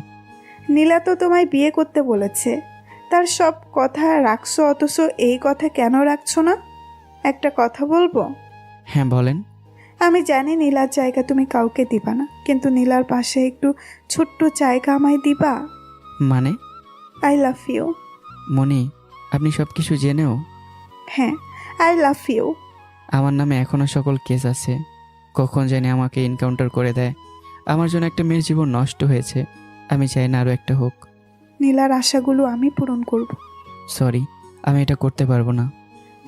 নীলা তো তোমায় বিয়ে করতে বলেছে, তার সব কথা রাখছো, অথচ এই কথা কেন রাখছো না? একটা কথা বলবো? হ্যাঁ বলেন। আমি জানি নীলার জায়গা তুমি কাউকে দিবা না, কিন্তু নীলার পাশে একটু ছোট্ট জায়গা আমায় দিবা? মানে? I love you. মনি, আপনি সব কিছু জেনেও? হ্যাঁ, আই লাভ ইউ। আমার নামে এখনও সকল কেস আছে। কখন জানি আমাকে এনকাউন্টার করে দেয়। আমার জন্য একটা মেয়ের জীবন নষ্ট হয়েছে। আমি চাই না আরও একটা হোক। নীলার আশাগুলো আমি পূরণ করব। সরি, আমি এটা করতে পারবো না।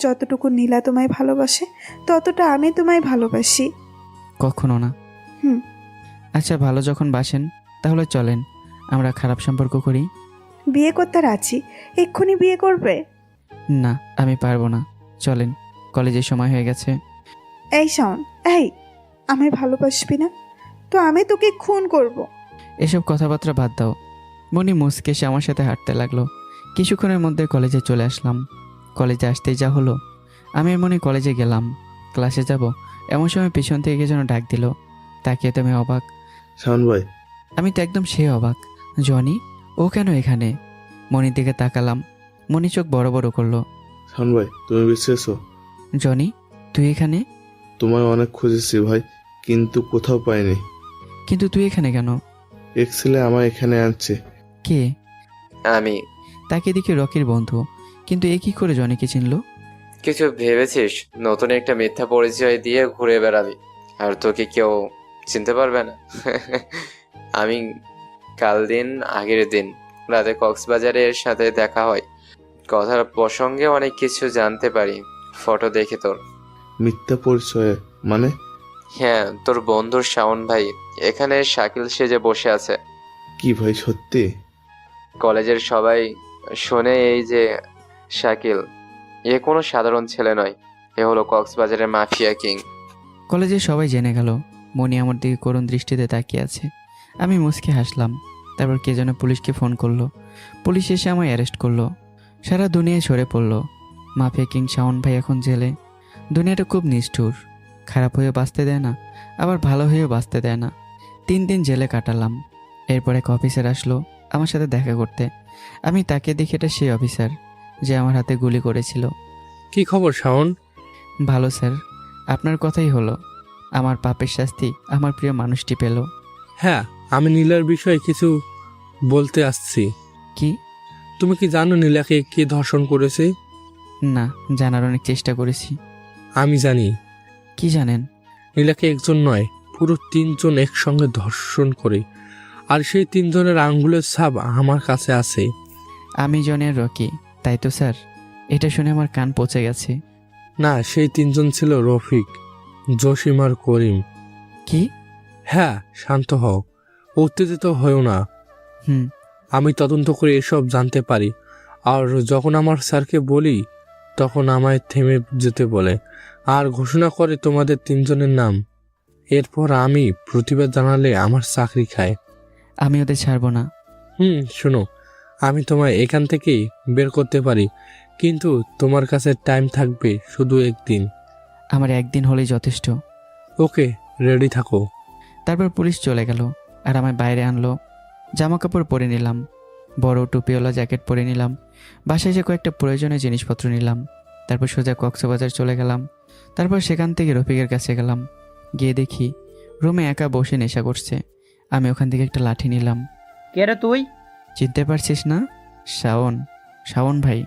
যতটুকু নীলা তোমায় ভালোবাসে ততটা আমি তোমায় ভালোবাসি। কখনো না। হুম। আচ্ছা, ভালো যখন বাসেন তাহলে চলেন আমরা খারাপ সম্পর্ক করি। বিয়ে করতে রাজি? এক্ষুনি বিয়ে করবে? না, আমি পারবো না। চলেন, কলেজের সময় হয়ে গেছে। এই শাওন, এই, আমায় ভালোবাসবি না তো আমি তোকে খুন করব। এসব কথাবার্তা বাদ দাও। মনি মুচকে সে আমার সাথে হাঁটতে লাগলো। কিছুক্ষণের মধ্যে কলেজে চলে আসলাম। কলেজে আসতেই যা হলো, আমি আর মনি কলেজে গেলাম। ক্লাসে যাব এমন সময় পিছন থেকে কে যেন ডাক দিল। তাকিয়ে তো আমি অবাক। শাওন ভাই। আমি তো একদম সে অবাক। জনি, ও কেন এখানে? মনির দিকে তাকালাম। মনি চোখ বড় বড় করলো। শাওন ভাই, তুমি বিশ্বেছো? জনি, তুই এখানে? তোমায় অনেক খুঁজেছি ভাই, কিন্তু কোথাও পাইনি। কিন্তু তুই এখানে কেন? এক ছেলে আমায় এখানে আনছে। কে? আমি। তাকে দেখি রকির বন্ধু, কিন্তু এ কি করে জনিকে চিনলো? কিছু ভেবেছিস নতুন একটা মিথ্যা পরিচয় দিয়ে ঘুরে বেড়াবি আর তোকে কেউ চিনতে পারবে না? আমি আগের দিন রাতে কক্সবাজারে এর সাথে দেখা হয়। কথার প্রসঙ্গে অনেক কিছু জানতে পারি ফটো দেখে তোর। মিথ্যা পরিচয় মানে? হ্যাঁ, তোর বন্ধুর শাওন ভাই এখানে শাকিল সেজে বসে আছে। কি ভাই, সত্যি? কলেজের সবাই শোনে এই যে শাকিল, এ কোনো সাধারণ ছেলে নয়, এ হলো কক্সবাজারের মাফিয়া কিং। কলেজে সবাই জেনে গেল। মনি আমার দিকে করুণ দৃষ্টিতে তাকিয়ে আছে। আমি মুচকে হাসলাম। তারপর কে যেন পুলিশকে ফোন করলো। পুলিশ এসে আমায় অ্যারেস্ট করলো। সারা দুনিয়ায় ছড়ে পড়লো মাফিয়া কিং শাওন ভাই এখন জেলে। দুনিয়াটা খুব নিষ্ঠুর, খারাপ হয়ে বাঁচতে দেয় না, আবার ভালো হয়েও বাঁচতে দেয় না। 3 দিন জেলে কাটালাম। এরপর এক অফিসার আসলো আমার সাথে দেখা করতে। আমি তাকে দেখে এটা সেই অফিসার যে আমার হাতে গুলি করেছিল। কি খবর শাওন? ভালো স্যার, আপনার কথাই হলো। আমার পাপের শাস্তি আমার প্রিয় মানুষটি পেল। হ্যাঁ, আমি নীলার বিষয়ে কিছু বলতে আসছি। কি? তুমি কি জানো নীলাকে কে ধর্ষণ করেছে? না, জানার অনেক চেষ্টা করেছি। আমি জানি। কি জানেন? নীলাকে একজন নয়, পুরো 3 জন একসঙ্গে ধর্ষণ করে, আর সেই 3 জনের আঙ্গুলের ছাপ আমার কাছে আছে। আমি জনের রকি, তাই তো স্যার? এটা শুনে আমার কান পচে গেছে। না, সেই 3 জন ছিল রফিক, জসিম আর করিম। কি? হ্যাঁ, শান্ত হও, উত্তেজিত হও না। হুম। আমি তদন্ত করে এসব জানতে পারি, আর যখন আমার স্যারকে বলি তখন আমায় থেমে যেতে বলে, আর ঘোষণা করে তোমাদের 3 জনের নাম। এরপর আমি প্রতিবাদ জানালে আমার চাকরি খায়। আমি ওদের ছাড়বো না। শোনো, আমি তোমায় এখান থেকেই বের করতে পারি, কিন্তু তোমার কাছে টাইম থাকবে শুধু 1 দিন। আমার একদিন হলেই যথেষ্ট। ওকে, রেডি থাকো। তারপর পুলিশ চলে গেল আর আমায় বাইরে আনলো। জামা কাপড় পরে নিলাম, বড় টুপিওয়ালা জ্যাকেট পরে নিলাম। বাসায় এসে কয়েকটা প্রয়োজনীয় জিনিসপত্র নিলাম। তারপর সোজা কক্সবাজার চলে গেলাম। তারপর সেখান থেকে রফিকের কাছে গেলাম। গিয়ে দেখি রুমে একা বসে নেশা করছে। আমি ওখান থেকে একটা লাঠি নিলাম। কে রে তুই? চিনতে পারছিস না? শাওন, শাওন ভাই।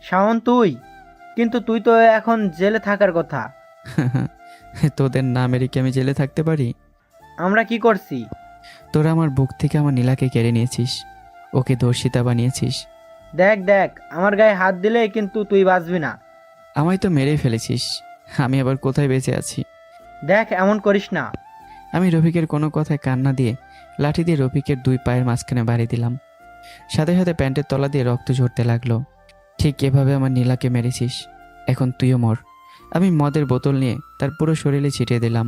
শাওন তুই? কিন্তু তুই তো এখন জেলে থাকার কথা। তোদের না মেরে কি আমি জেলে থাকতে পারি? আমরা কি করছি? তোরা আমার বুক থেকে আমার নীলাকে কেড়ে নিয়েছিস, ওকে ধর্ষিতা বানিয়েছিস। দেখ দেখ, আমার গায়ে হাত দিলে কিন্তু তুই বাঁচবি না। আমায় তো মেরেই ফেলেছিস, আমি আবার কোথায় বেঁচে আছি? দেখ, এমন করিস না। আমি রফিকের কোনো কথায় কান্না দিয়ে লাঠি দিয়ে রফিকের 2 পায়ের মাঝখানে বাড়ি দিলাম। সাথে সাথে প্যান্টের তলা দিয়ে রক্ত ঝরতে লাগলো। ঠিক এভাবে আমার নীলাকে মেরেছিস, এখন তুইও মর। আমি মদের বোতল নিয়ে তার পুরো শরীরে ছিটিয়ে দিলাম।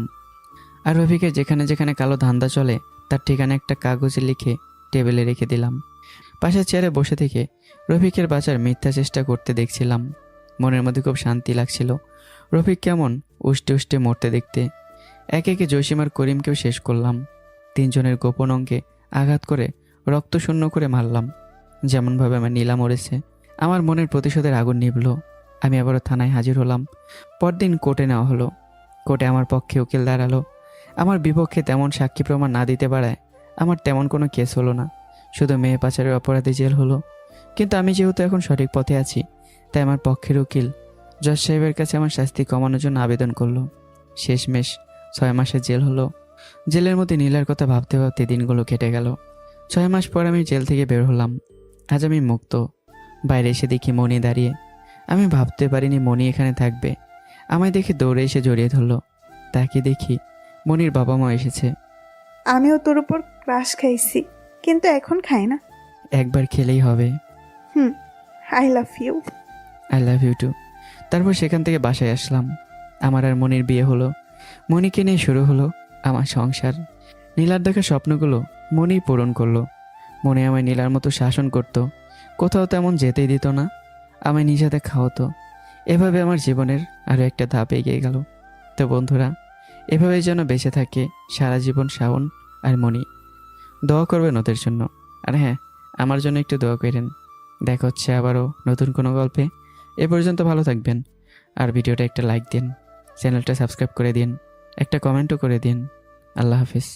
আর রফিকের যেখানে যেখানে কালো ধান্দা চলে তার ঠিকানা একটা কাগজে লিখে টেবিলে রেখে দিলাম। পাশের চেয়ারে বসে থেকে রফিকের বাঁচার মিথ্যা চেষ্টা করতে দেখছিলাম। মনের মধ্যে খুব শান্তি লাগছিল। রফিক কেমন উষ্টে উষ্টে মরতে দেখতে। একে একে জসিম আর করিমকেও শেষ করলাম। 3 জনের গোপন অঙ্গে আঘাত করে রক্ত শূন্য করে মারলাম। যেমনভাবে আমার নীলা মরেছে। আমার মনের প্রতিশোধের আগুন নিভল। আমি আবারও থানায় হাজির হলাম। পরদিন কোর্টে নেওয়া হলো। কোর্টে আমার পক্ষে উকিল দাঁড়ালো। আমার বিপক্ষে তেমন সাক্ষী প্রমাণ না দিতে পারায় আমার তেমন কোনো কেস হলো না, শুধু মেয়ে পাচারের অপরাধে জেল হলো। কিন্তু আমি যেহেতু এখন সঠিক পথে আছি, তাই আমার পক্ষের উকিল জজ সাহেবের কাছে আমার শাস্তি কমানোর জন্য আবেদন করলো। শেষমেশ 6 মাসের জেল হলো। জেলের মধ্যে নীলার কথা ভাবতে ভাবতে দিনগুলো কেটে গেল। 6 মাস পর আমি জেল থেকে বের হলাম। আজ আমি মুক্ত। বাইরে এসে দেখি মনি দাঁড়িয়ে। আমি ভাবতে পারিনি মনি এখানে থাকবে। আমায় দেখে দৌড়ে এসে জড়িয়ে ধরলো। তাকে দেখি মনির বাবা মা এসেছে। আমিও তোর উপর ক্রাশ খাইছি, কিন্তু এখন খাই না। একবার খেলেই হবে। I love you. I love you too. তারপর সেখান থেকে বাসায় আসলাম। আমার আর মনির বিয়ে হলো। মনিকে নিয়ে শুরু হলো আমার সংসার। নীলার দেখা স্বপ্নগুলো মনি পূরণ করলো। মনে আমায় নীলার মতো শাসন করত, কোথাও তেমন যেতেই দিত না, আমায় নিজেতে খাওয়াতো। এভাবে আমার জীবনের আরও একটা ধাপ এগিয়ে গেল। তো বন্ধুরা, এভাবেই যেন বেঁচে থাকে সারা জীবন শাওন আর মনি। দোয়া করবেন ওদের জন্য। আর হ্যাঁ, আমার জন্য একটু দোয়া করেন। দেখা হচ্ছে আবারও নতুন কোনো গল্পে। এ পর্যন্ত ভালো থাকবেন। আর ভিডিওটা একটা লাইক দিন, চ্যানেলটা সাবস্ক্রাইব করে দিন, একটা কমেন্টও করে দিন। আল্লাহ হাফিজ।